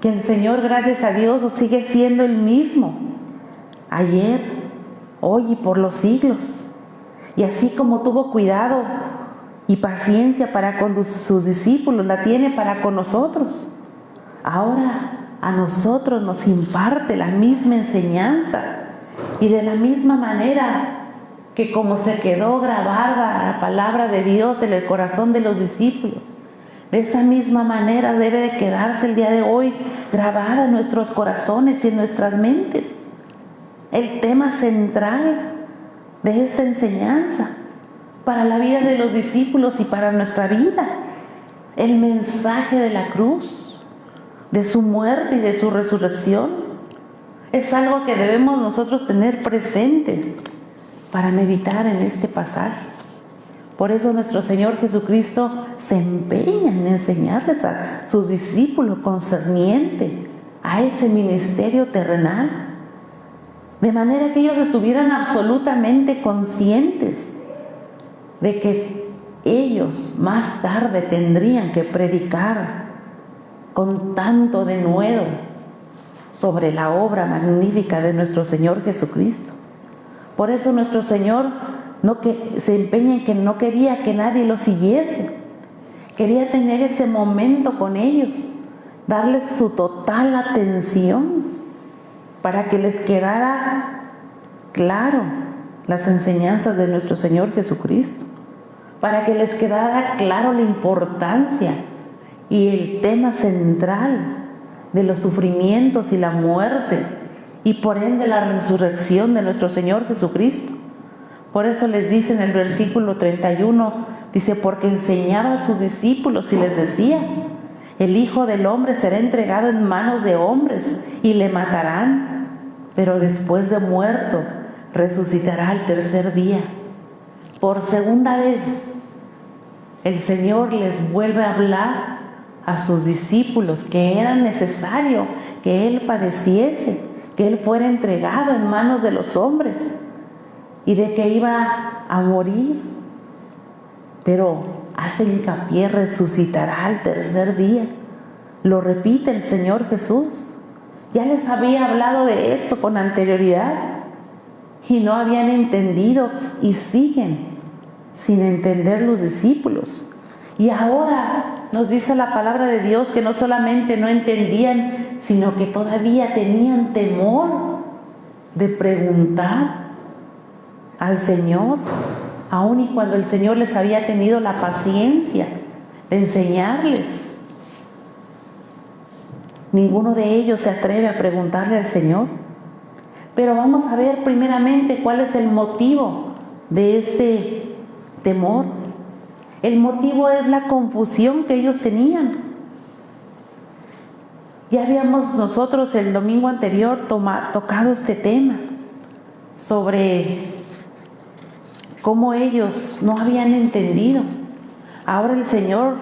que el Señor, gracias a Dios, sigue siendo el mismo, ayer, hoy y por los siglos. Y así como tuvo cuidado y paciencia para con sus discípulos, la tiene para con nosotros. Ahora a nosotros nos imparte la misma enseñanza, y de la misma manera que como se quedó grabada la palabra de Dios en el corazón de los discípulos, de esa misma manera debe de quedarse el día de hoy grabada en nuestros corazones y en nuestras mentes el tema central de esta enseñanza para la vida de los discípulos y para nuestra vida: el mensaje de la cruz, de su muerte y de su resurrección. Es algo que debemos nosotros tener presente para meditar en este pasaje. Por eso nuestro Señor Jesucristo se empeña en enseñarles a sus discípulos concerniente a ese ministerio terrenal, de manera que ellos estuvieran absolutamente conscientes de que ellos más tarde tendrían que predicar con tanto denuedo sobre la obra magnífica de nuestro Señor Jesucristo. Por eso nuestro Señor se empeña en que no quería que nadie lo siguiese. Quería tener ese momento con ellos, darles su total atención para que les quedara claro las enseñanzas de nuestro Señor Jesucristo, para que les quedara claro la importancia y el tema central de los sufrimientos y la muerte, y por ende la resurrección de nuestro Señor Jesucristo. Por eso les dice en el versículo 31, dice: porque enseñaba a sus discípulos y les decía: el Hijo del Hombre será entregado en manos de hombres y le matarán, pero después de muerto resucitará al tercer día. Por segunda vez el Señor les vuelve a hablar a sus discípulos que era necesario que Él padeciese, que Él fuera entregado en manos de los hombres y de que iba a morir, pero hace hincapié: resucitará al tercer día. Lo repite el Señor Jesús. Ya les había hablado de esto con anterioridad y no habían entendido, y siguen sin entender los discípulos. Y ahora nos dice la palabra de Dios que no solamente no entendían, sino que todavía tenían temor de preguntar al Señor, aun y cuando el Señor les había tenido la paciencia de enseñarles. Ninguno de ellos se atreve a preguntarle al Señor. Pero vamos a ver primeramente cuál es el motivo de este temor. El motivo es la confusión que ellos tenían. Ya habíamos nosotros el domingo anterior tocado este tema sobre cómo ellos no habían entendido. Ahora el Señor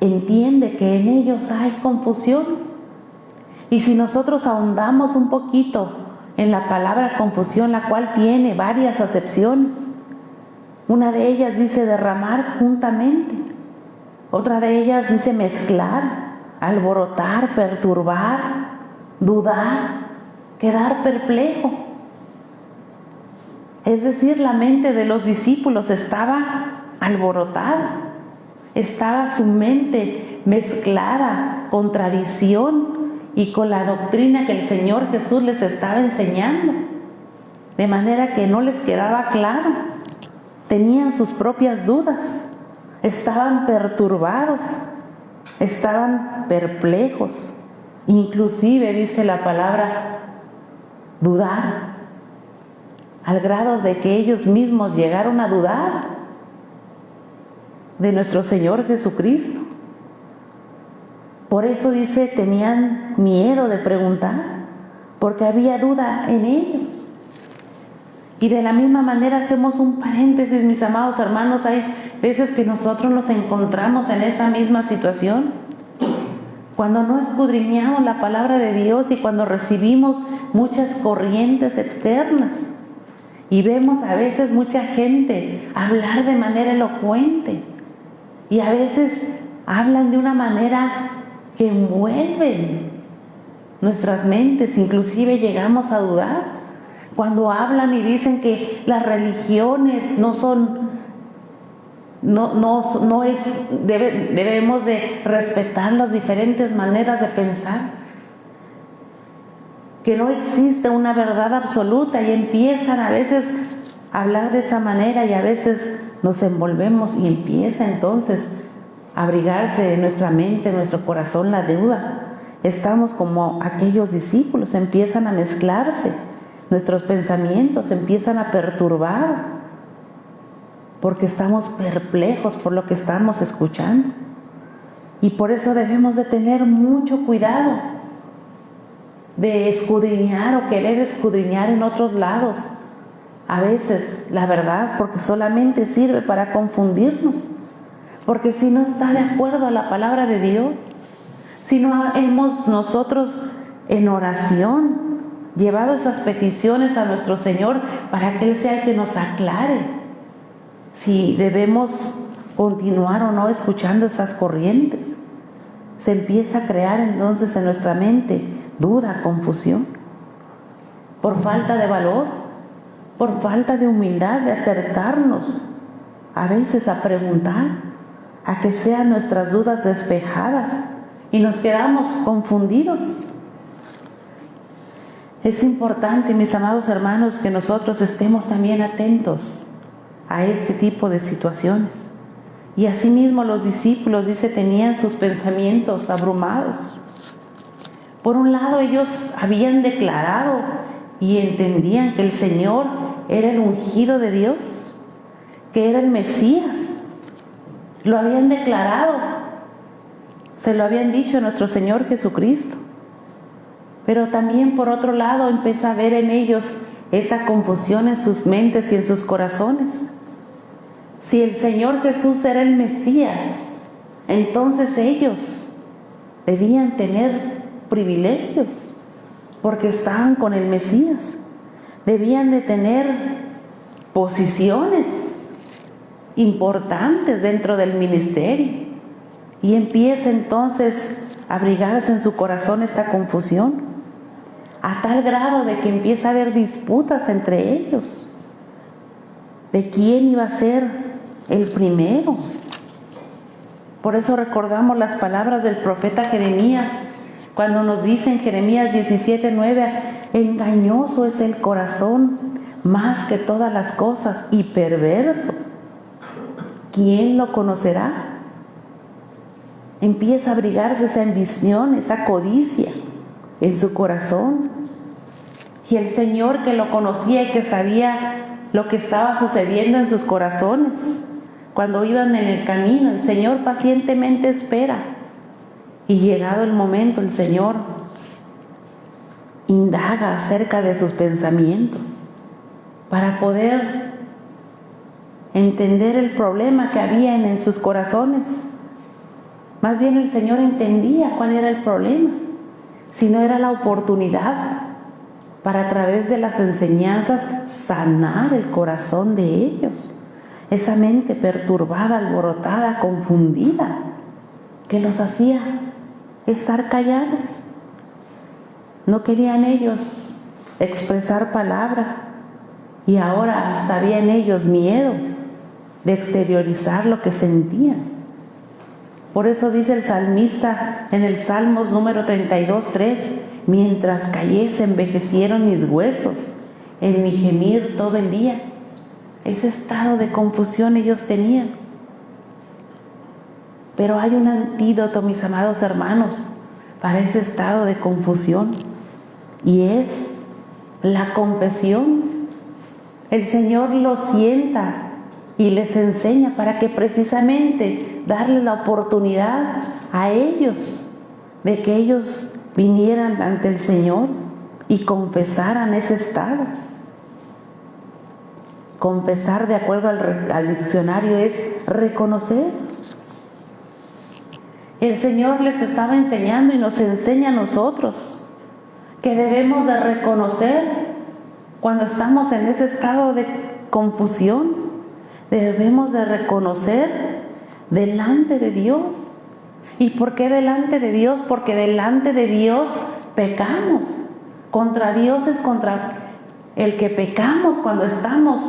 entiende que en ellos hay confusión. Y si nosotros ahondamos un poquito en la palabra confusión, la cual tiene varias acepciones, una de ellas dice derramar juntamente, otra de ellas dice mezclar, alborotar, perturbar, dudar, quedar perplejo. Es decir, la mente de los discípulos estaba alborotada, estaba su mente mezclada con tradición y con la doctrina que el Señor Jesús les estaba enseñando, de manera que no les quedaba claro, tenían sus propias dudas, estaban perturbados, estaban perplejos, inclusive dice la palabra dudar, al grado de que ellos mismos llegaron a dudar de nuestro Señor Jesucristo. Por eso dice, tenían miedo de preguntar, porque había duda en ellos. Y de la misma manera hacemos un paréntesis, mis amados hermanos, hay veces que nosotros nos encontramos en esa misma situación, cuando no escudriñamos la palabra de Dios y cuando recibimos muchas corrientes externas y vemos a veces mucha gente hablar de manera elocuente y a veces hablan de una manera que envuelven nuestras mentes, inclusive llegamos a dudar. Cuando hablan y dicen que las religiones debemos de respetar las diferentes maneras de pensar, que no existe una verdad absoluta, y empiezan a veces a hablar de esa manera, y a veces nos envolvemos y empieza entonces a abrigarse en nuestra mente, en nuestro corazón, la duda. Estamos como aquellos discípulos, empiezan a mezclarse, nuestros pensamientos empiezan a perturbar, porque estamos perplejos por lo que estamos escuchando. Y por eso debemos de tener mucho cuidado de escudriñar o querer escudriñar en otros lados a veces la verdad, porque solamente sirve para confundirnos. Porque si no está de acuerdo a la palabra de Dios, si no hemos nosotros en oración llevado esas peticiones a nuestro Señor para que Él sea el que nos aclare si debemos continuar o no escuchando esas corrientes, se empieza a crear entonces en nuestra mente duda, confusión, por falta de valor, por falta de humildad, de acercarnos a veces a preguntar, a que sean nuestras dudas despejadas, y nos quedamos confundidos. Es importante, mis amados hermanos, que nosotros estemos también atentos a este tipo de situaciones. Y asimismo los discípulos, dice, tenían sus pensamientos abrumados. Por un lado, ellos habían declarado y entendían que el Señor era el ungido de Dios, que era el Mesías. Lo habían declarado, se lo habían dicho a nuestro Señor Jesucristo. Pero también por otro lado empieza a ver en ellos esa confusión en sus mentes y en sus corazones. Si el Señor Jesús era el Mesías, entonces ellos debían tener privilegios porque estaban con el Mesías. Debían de tener posiciones importantes dentro del ministerio. Y empieza entonces a abrigarse en su corazón esta confusión, a tal grado de que empieza a haber disputas entre ellos de quién iba a ser el primero. Por eso recordamos las palabras del profeta Jeremías, cuando nos dice en Jeremías 17:9, engañoso es el corazón más que todas las cosas y perverso, ¿quién lo conocerá? Empieza a abrigarse esa ambición, esa codicia en su corazón. Y el Señor, que lo conocía y que sabía lo que estaba sucediendo en sus corazones, cuando iban en el camino, el Señor pacientemente espera. Y llegado el momento, el Señor indaga acerca de sus pensamientos para poder entender el problema que había en sus corazones. Más bien el Señor entendía cuál era el problema, si no era la oportunidad para a través de las enseñanzas sanar el corazón de ellos, esa mente perturbada, alborotada, confundida, que los hacía estar callados. No querían ellos expresar palabra, y ahora hasta había en ellos miedo de exteriorizar lo que sentían. Por eso dice el salmista en el Salmos número 32:3, mientras callé se envejecieron mis huesos en mi gemir todo el día. Ese estado de confusión ellos tenían. Pero hay un antídoto, mis amados hermanos, para ese estado de confusión, y es la confesión. El Señor los sienta y les enseña para que precisamente darles la oportunidad a ellos de que ellos vinieran ante el Señor y confesaran ese estado. Confesar, de acuerdo al diccionario, es reconocer. El Señor les estaba enseñando y nos enseña a nosotros que debemos de reconocer cuando estamos en ese estado de confusión. Debemos de reconocer delante de Dios. ¿Y por qué delante de Dios? Porque delante de Dios pecamos contra Dios, es contra el que pecamos cuando estamos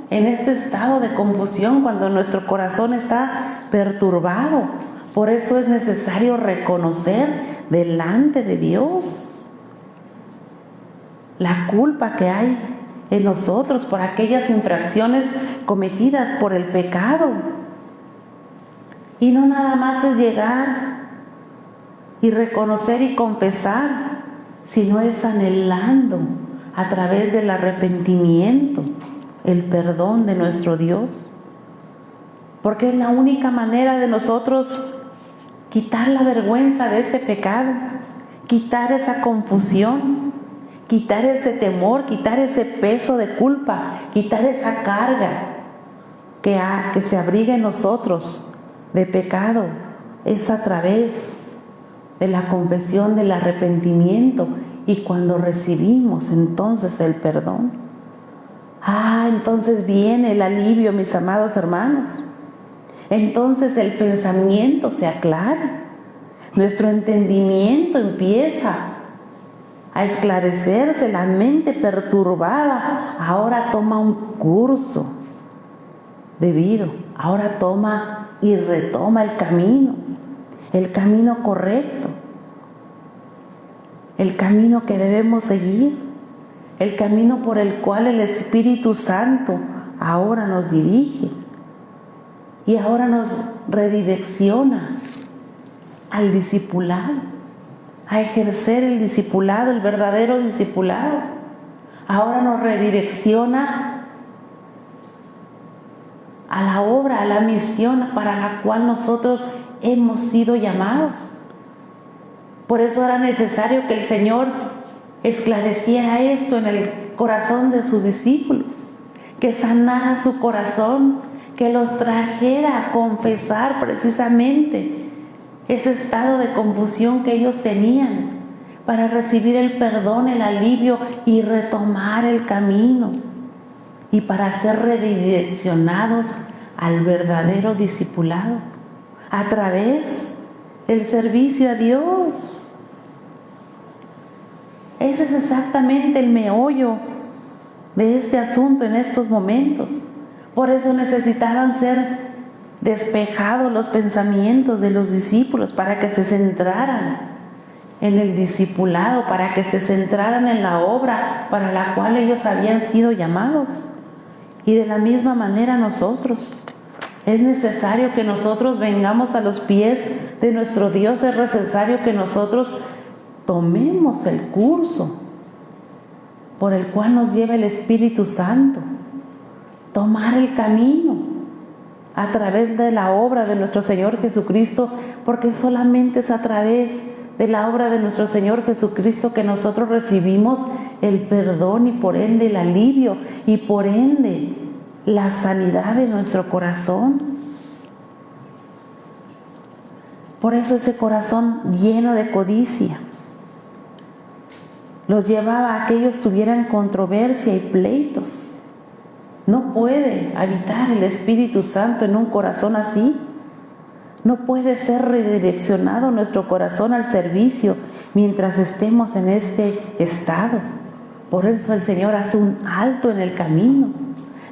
en este estado de confusión, cuando nuestro corazón está perturbado. Por eso es necesario reconocer delante de Dios la culpa que hay en nosotros por aquellas infracciones cometidas por el pecado. Y no nada más es llegar y reconocer y confesar, sino es anhelando a través del arrepentimiento el perdón de nuestro Dios. Porque es la única manera de nosotros quitar la vergüenza de ese pecado, quitar esa confusión, quitar ese temor, quitar ese peso de culpa, quitar esa carga que se abriga en nosotros de pecado. Es a través de la confesión, del arrepentimiento, y cuando recibimos entonces el perdón, entonces viene el alivio, mis amados hermanos. Entonces el pensamiento se aclara, nuestro entendimiento empieza a esclarecerse, la mente perturbada ahora toma un curso debido, ahora toma y retoma el camino correcto, el camino que debemos seguir, el camino por el cual el Espíritu Santo ahora nos dirige y ahora nos redirecciona al discipulado, a ejercer el discipulado, el verdadero discipulado. Ahora nos redirecciona a la obra, a la misión para la cual nosotros hemos sido llamados. Por eso era necesario que el Señor esclareciera esto en el corazón de sus discípulos, que sanara su corazón, que los trajera a confesar precisamente ese estado de confusión que ellos tenían, para recibir el perdón, el alivio y retomar el camino, y para ser redireccionados al verdadero discipulado a través del servicio a Dios. Ese es exactamente el meollo de este asunto en estos momentos. Por eso necesitaban ser despejados los pensamientos de los discípulos, para que se centraran en el discipulado, para que se centraran en la obra para la cual ellos habían sido llamados. Y de la misma manera nosotros, es necesario que nosotros vengamos a los pies de nuestro Dios, es necesario que nosotros tomemos el curso por el cual nos lleva el Espíritu Santo, tomar el camino a través de la obra de nuestro Señor Jesucristo, porque solamente es a través de la obra de nuestro Señor Jesucristo que nosotros recibimos el perdón y por ende el alivio y por ende la sanidad de nuestro corazón. Por eso ese corazón lleno de codicia los llevaba a que ellos tuvieran controversia y pleitos. No puede habitar el Espíritu Santo en un corazón así. No puede ser redireccionado nuestro corazón al servicio mientras estemos en este estado. Por eso el Señor hace un alto en el camino,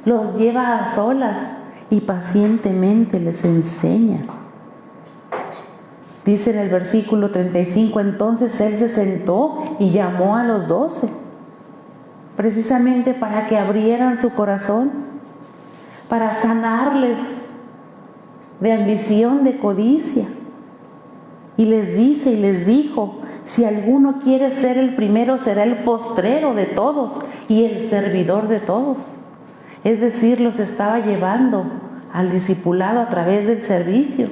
los lleva a solas y pacientemente les enseña. Dice en el versículo 35, entonces Él se sentó y llamó a los 12, precisamente para que abrieran su corazón, para sanarles de ambición, de codicia. Y les dice y les dijo, si alguno quiere ser el primero, será el postrero de todos y el servidor de todos. Es decir, los estaba llevando al discipulado a través del servicio,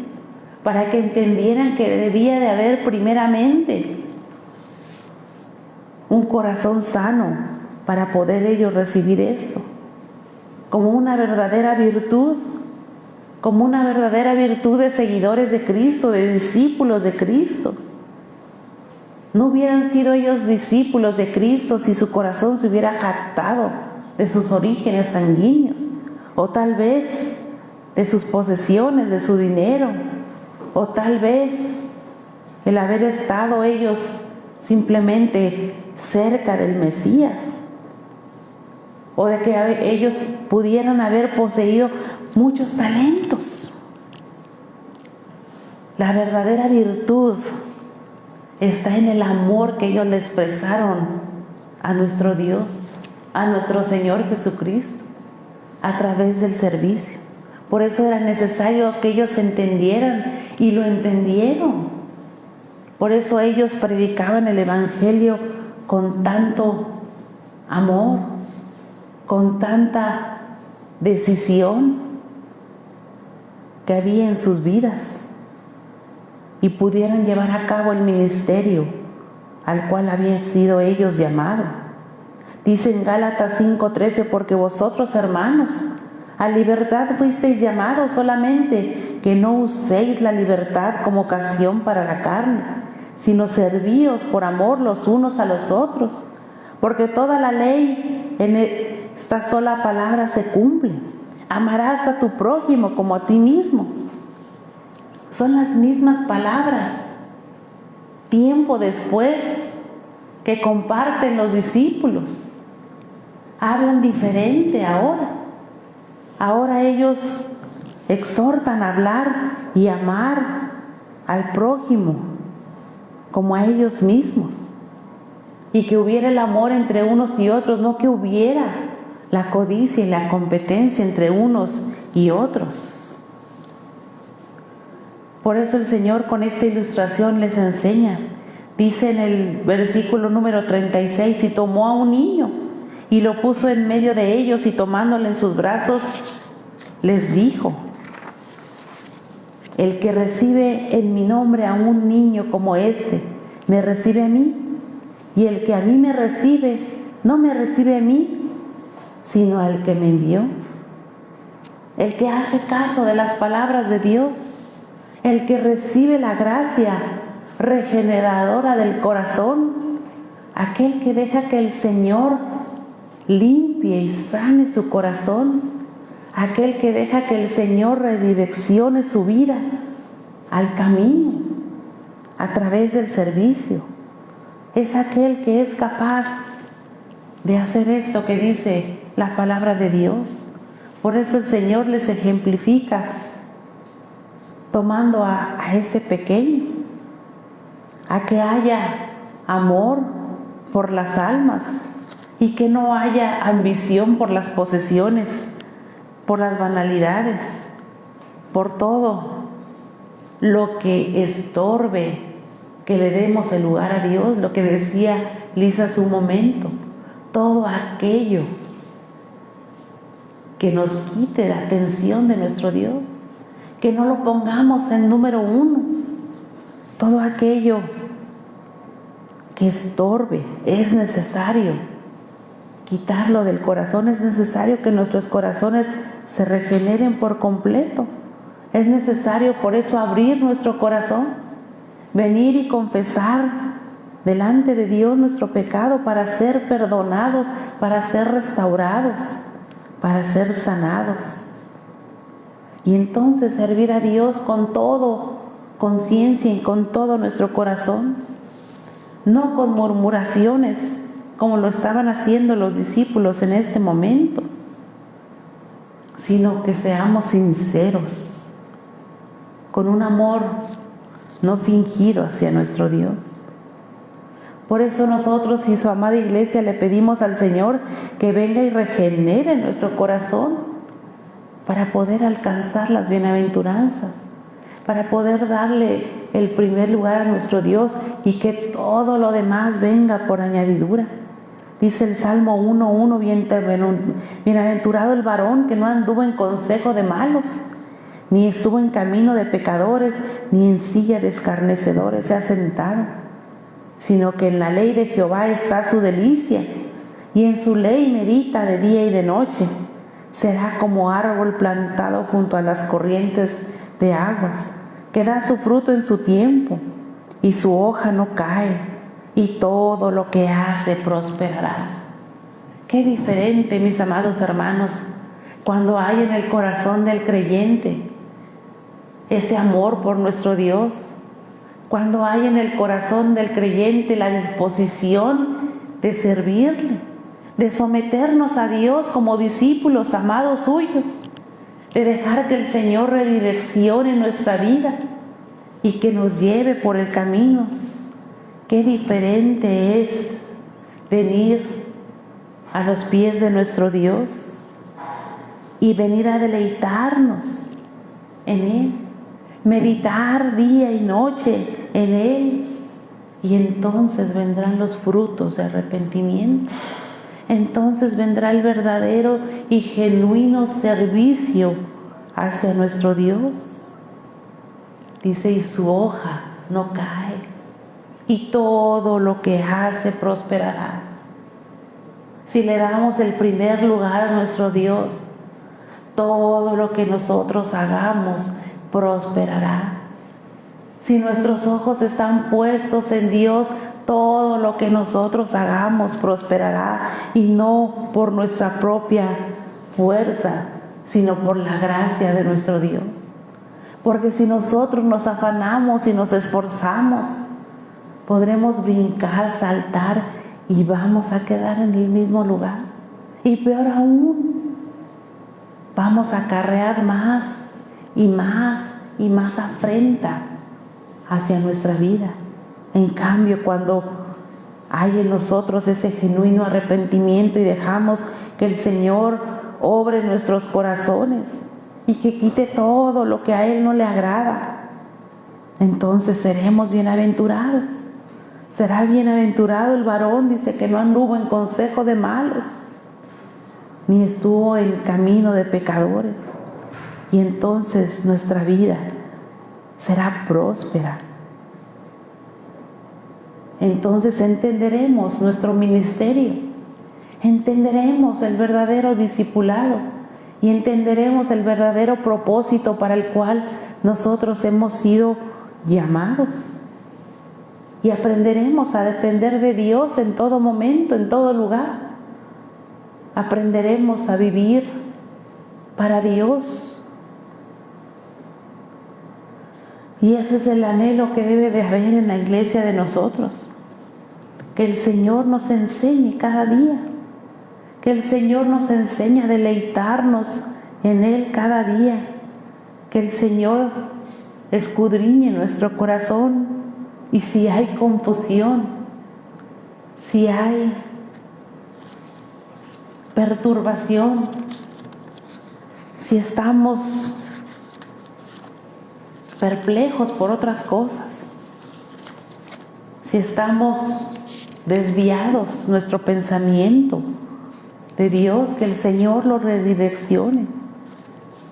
para que entendieran que debía de haber primeramente un corazón sano para poder ellos recibir esto como una verdadera virtud, como una verdadera virtud de seguidores de Cristo, de discípulos de Cristo. No hubieran sido ellos discípulos de Cristo si su corazón se hubiera jactado de sus orígenes sanguíneos, o tal vez de sus posesiones, de su dinero, o tal vez el haber estado ellos simplemente cerca del Mesías, o de que ellos pudieran haber poseído muchos talentos. La verdadera virtud está en el amor que ellos le expresaron a nuestro Dios, a nuestro Señor Jesucristo, a través del servicio. Por eso era necesario que ellos entendieran, y lo entendieron. Por eso ellos predicaban el Evangelio con tanto amor, con tanta decisión que había en sus vidas, y pudieran llevar a cabo el ministerio al cual habían sido ellos llamados. Dice en Gálatas 5:13, porque vosotros, hermanos, a libertad fuisteis llamados, solamente que no uséis la libertad como ocasión para la carne, sino servíos por amor los unos a los otros, porque toda la ley en esta sola palabra se cumple: amarás a tu prójimo como a ti mismo. Son las mismas palabras, tiempo después, que comparten los discípulos. Hablan diferente ahora. Ahora ellos exhortan a hablar y amar al prójimo como a ellos mismos. Y que hubiera el amor entre unos y otros, no que hubiera la codicia y la competencia entre unos y otros. Por eso el Señor con esta ilustración les enseña. Dice en el versículo número 36, y tomó a un niño y lo puso en medio de ellos, y tomándole en sus brazos, les dijo: el que recibe en mi nombre a un niño como este, me recibe a mí, y el que a mí me recibe, no me recibe a mí, sino al que me envió. El que hace caso de las palabras de Dios, el que recibe la gracia regeneradora del corazón, aquel que deja que el Señor limpie y sane su corazón, aquel que deja que el Señor redireccione su vida al camino a través del servicio, es aquel que es capaz de hacer esto que dice la palabra de Dios. Por eso el Señor les ejemplifica tomando a ese pequeño, a que haya amor por las almas y que no haya ambición por las posesiones, por las banalidades, por todo lo que estorbe que le demos el lugar a Dios, lo que decía Lisa hace un momento, todo aquello que nos quite la atención de nuestro Dios, que no lo pongamos en número uno, todo aquello que estorbe. Es necesario quitarlo del corazón, es necesario que nuestros corazones se regeneren por completo, es necesario por eso abrir nuestro corazón, venir y confesar delante de Dios nuestro pecado para ser perdonados, para ser restaurados, para ser sanados. Y entonces servir a Dios con todo conciencia y con todo nuestro corazón, no con murmuraciones como lo estaban haciendo los discípulos en este momento, sino que seamos sinceros, con un amor no fingido hacia nuestro Dios. Por eso nosotros y su amada iglesia le pedimos al Señor que venga y regenere nuestro corazón para poder alcanzar las bienaventuranzas, para poder darle el primer lugar a nuestro Dios y que todo lo demás venga por añadidura. Dice el Salmo 1:1, bienaventurado el varón que no anduvo en consejo de malos, ni estuvo en camino de pecadores, ni en silla de escarnecedores se ha sentado, sino que en la ley de Jehová está su delicia, y en su ley medita de día y de noche. Será como árbol plantado junto a las corrientes de aguas, que da su fruto en su tiempo, y su hoja no cae, y todo lo que hace prosperará. Qué diferente, mis amados hermanos, cuando hay en el corazón del creyente ese amor por nuestro Dios, cuando hay en el corazón del creyente la disposición de servirle, de someternos a Dios como discípulos amados suyos, de dejar que el Señor redireccione nuestra vida y que nos lleve por el camino. Qué diferente es venir a los pies de nuestro Dios y venir a deleitarnos en Él, meditar día y noche en Él, y entonces vendrán los frutos de arrepentimiento. Entonces vendrá el verdadero y genuino servicio hacia nuestro Dios. Dice, y su hoja no cae, y todo lo que hace prosperará. Si le damos el primer lugar a nuestro Dios, todo lo que nosotros hagamos prosperará. Si nuestros ojos están puestos en Dios, todo lo que nosotros hagamos prosperará, y no por nuestra propia fuerza, sino por la gracia de nuestro Dios. Porque si nosotros nos afanamos y nos esforzamos, podremos brincar, saltar, y vamos a quedar en el mismo lugar. Y peor aún, vamos a acarrear más y más y más afrenta hacia nuestra vida. En cambio, cuando hay en nosotros ese genuino arrepentimiento y dejamos que el Señor obre en nuestros corazones y que quite todo lo que a Él no le agrada, entonces seremos bienaventurados. Será bienaventurado el varón, dice, que no anduvo en consejo de malos, ni estuvo en camino de pecadores. Y entonces nuestra vida será próspera. Entonces entenderemos nuestro ministerio, entenderemos el verdadero discipulado y entenderemos el verdadero propósito para el cual nosotros hemos sido llamados. Y aprenderemos a depender de Dios en todo momento, en todo lugar. Aprenderemos a vivir para Dios. Y ese es el anhelo que debe de haber en la iglesia de nosotros. Que el Señor nos enseñe cada día. Que el Señor nos enseñe a deleitarnos en Él cada día. Que el Señor escudriñe nuestro corazón. Y si hay confusión, si hay perturbación, si estamos perplejos por otras cosas, si estamos desviados nuestro pensamiento de Dios, que el Señor lo redireccione.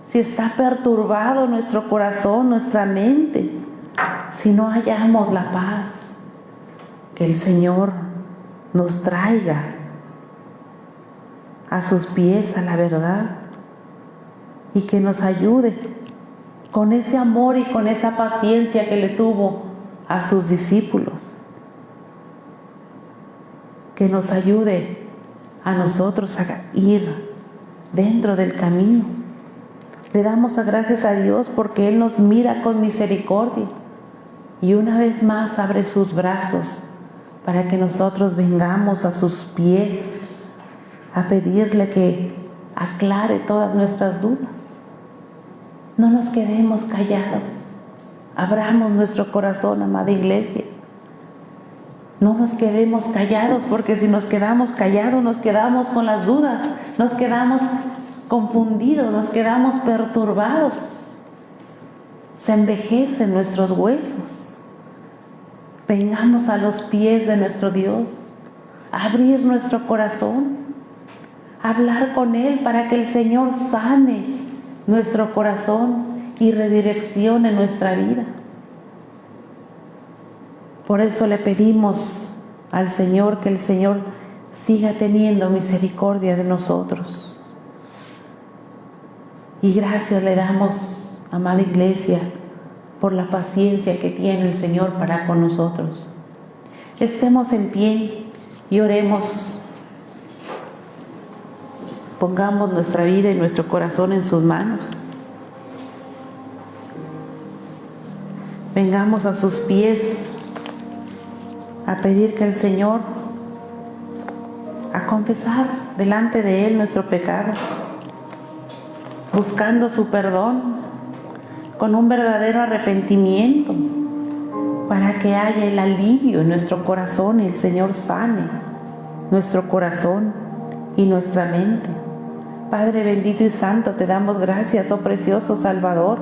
Si está perturbado nuestro corazón, nuestra mente, si no hallamos la paz, que el Señor nos traiga a sus pies a la verdad y que nos ayude con ese amor y con esa paciencia que le tuvo a sus discípulos. Que nos ayude a nosotros a ir dentro del camino. Le damos gracias a Dios porque Él nos mira con misericordia y una vez más abre sus brazos para que nosotros vengamos a sus pies a pedirle que aclare todas nuestras dudas. No nos quedemos callados. Abramos nuestro corazón, amada iglesia. No nos quedemos callados, porque si nos quedamos callados, nos quedamos con las dudas, nos quedamos confundidos, nos quedamos perturbados. Se envejecen nuestros huesos. Vengamos a los pies de nuestro Dios, a abrir nuestro corazón, a hablar con Él para que el Señor sane nuestro corazón y redireccione nuestra vida. Por eso le pedimos al Señor que el Señor siga teniendo misericordia de nosotros. Y gracias le damos, amada iglesia, por la paciencia que tiene el Señor para con nosotros. Estemos en pie y oremos. Pongamos nuestra vida y nuestro corazón en sus manos. vengamos a sus pies a pedir que el Señor, a confesar delante de Él nuestro pecado, buscando su perdón con un verdadero arrepentimiento, para que haya el alivio en nuestro corazón y el Señor sane nuestro corazón y nuestra mente. Padre bendito y santo, te damos gracias, oh precioso Salvador,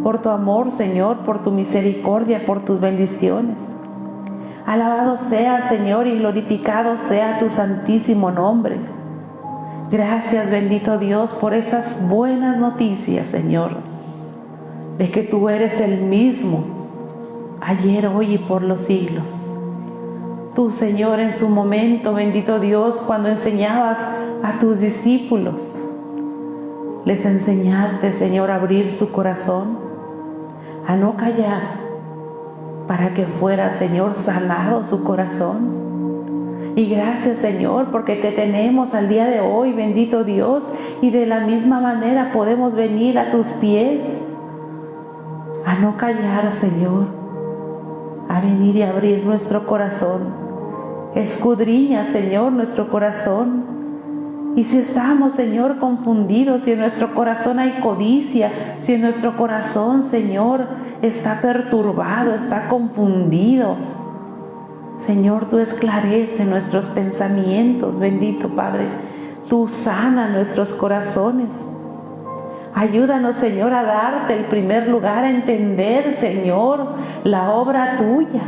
por tu amor, Señor, por tu misericordia, por tus bendiciones. Alabado sea, Señor, y glorificado sea tu santísimo nombre. Gracias, bendito Dios, por esas buenas noticias, Señor, de que tú eres el mismo, ayer, hoy y por los siglos. Tú, Señor, en su momento, bendito Dios, cuando enseñabas a tus discípulos, les enseñaste, Señor, a abrir su corazón, a no callar, para que fuera, Señor, sanado su corazón. Y gracias, Señor, porque te tenemos al día de hoy, bendito Dios, y de la misma manera podemos venir a tus pies, a no callar, Señor, a venir y abrir nuestro corazón. Escudriña, Señor, nuestro corazón. Y si estamos, Señor, confundidos, si en nuestro corazón hay codicia, si en nuestro corazón, Señor, está perturbado, está confundido, Señor, tú esclarece nuestros pensamientos, bendito Padre. Tú sana nuestros corazones. Ayúdanos, Señor, a darte el primer lugar, a entender, Señor, la obra tuya.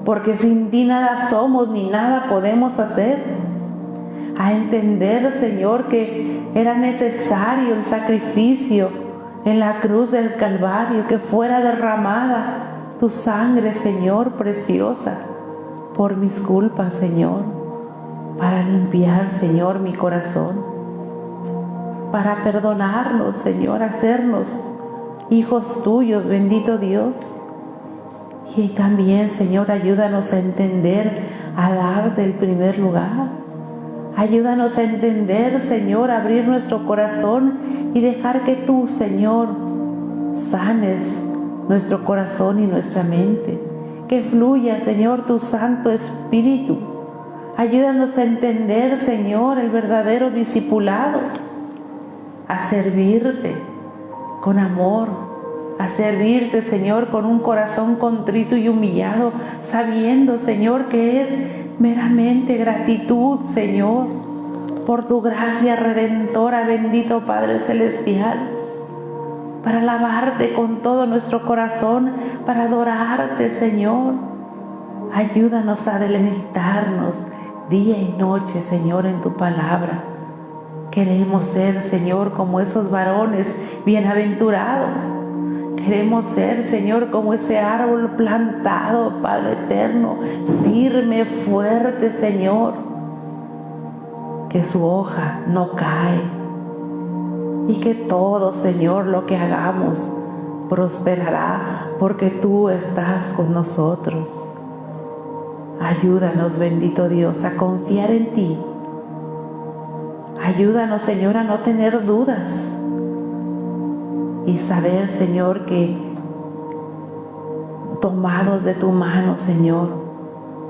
Porque sin ti nada somos ni nada podemos hacer. A entender, Señor, que era necesario el sacrificio en la cruz del Calvario, que fuera derramada tu sangre, Señor, preciosa, por mis culpas, Señor, para limpiar, Señor, mi corazón, para perdonarnos, Señor, hacernos hijos tuyos, bendito Dios. Y también, Señor, ayúdanos a entender, a darte el primer lugar. Ayúdanos a entender, Señor, a abrir nuestro corazón y dejar que tú, Señor, sanes nuestro corazón y nuestra mente. Que fluya, Señor, tu Santo Espíritu. Ayúdanos a entender, Señor, el verdadero discipulado, a servirte con amor, a servirte, Señor, con un corazón contrito y humillado, sabiendo, Señor, que es meramente gratitud, Señor, por tu gracia redentora, bendito Padre Celestial, para alabarte con todo nuestro corazón, para adorarte, Señor. Ayúdanos a deleitarnos día y noche, Señor, en tu palabra. Queremos ser, Señor, como esos varones bienaventurados. Queremos ser, Señor, como ese árbol plantado, Padre eterno, firme, fuerte, Señor, que su hoja no cae y que todo, Señor, lo que hagamos prosperará porque tú estás con nosotros. Ayúdanos, bendito Dios, a confiar en ti. Ayúdanos, Señor, a no tener dudas y saber, Señor, que tomados de tu mano, Señor,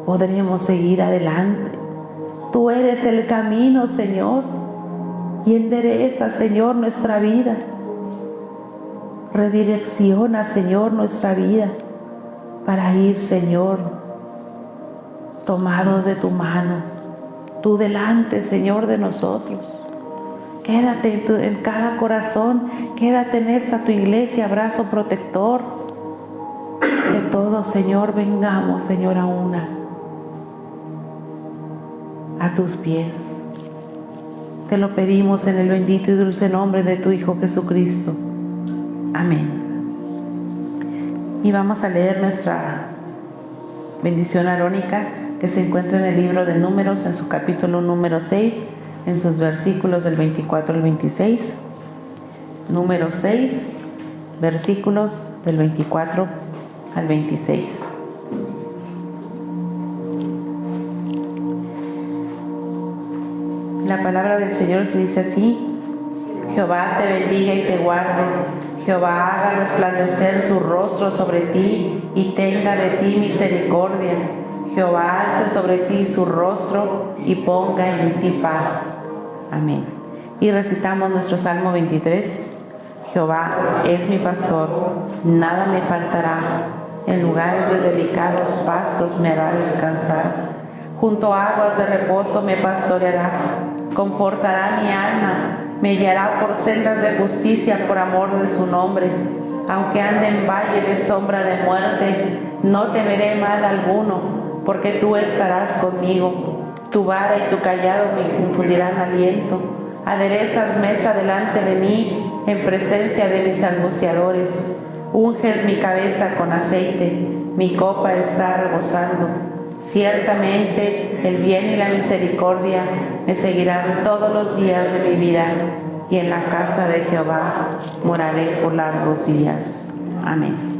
podremos seguir adelante. Tú eres el camino, Señor, y endereza, Señor, nuestra vida. Redirecciona, Señor, nuestra vida para ir, Señor, tomados de tu mano. Tú delante, Señor, de nosotros. Quédate en cada corazón, quédate en esta tu iglesia, abrazo protector. Que todos, Señor, vengamos, Señor, a tus pies. Te lo pedimos en el bendito y dulce nombre de tu Hijo Jesucristo. Amén. Y vamos a leer nuestra bendición arónica que se encuentra en el libro de Números, en su capítulo número 6, en sus versículos del 24 al 26. Número 6, versículos del 24 al 26. La palabra del Señor se dice así: Jehová te bendiga y te guarde. Jehová haga resplandecer su rostro sobre ti y tenga de ti misericordia. Jehová alce sobre ti su rostro y ponga en ti paz. Amén. Y recitamos nuestro Salmo 23. Jehová es mi pastor, nada me faltará. En lugares de delicados pastos me hará descansar. Junto a aguas de reposo me pastoreará. Confortará mi alma. Me guiará por sendas de justicia por amor de su nombre. Aunque ande en valle de sombra de muerte, no temeré mal alguno, porque tú estarás conmigo. Tu vara y tu callado me infundirán aliento. Aderezas mesa delante de mí, en presencia de mis angustiadores. Unges mi cabeza con aceite, mi copa está rebosando. Ciertamente el bien y la misericordia me seguirán todos los días de mi vida, y en la casa de Jehová moraré por largos días. Amén.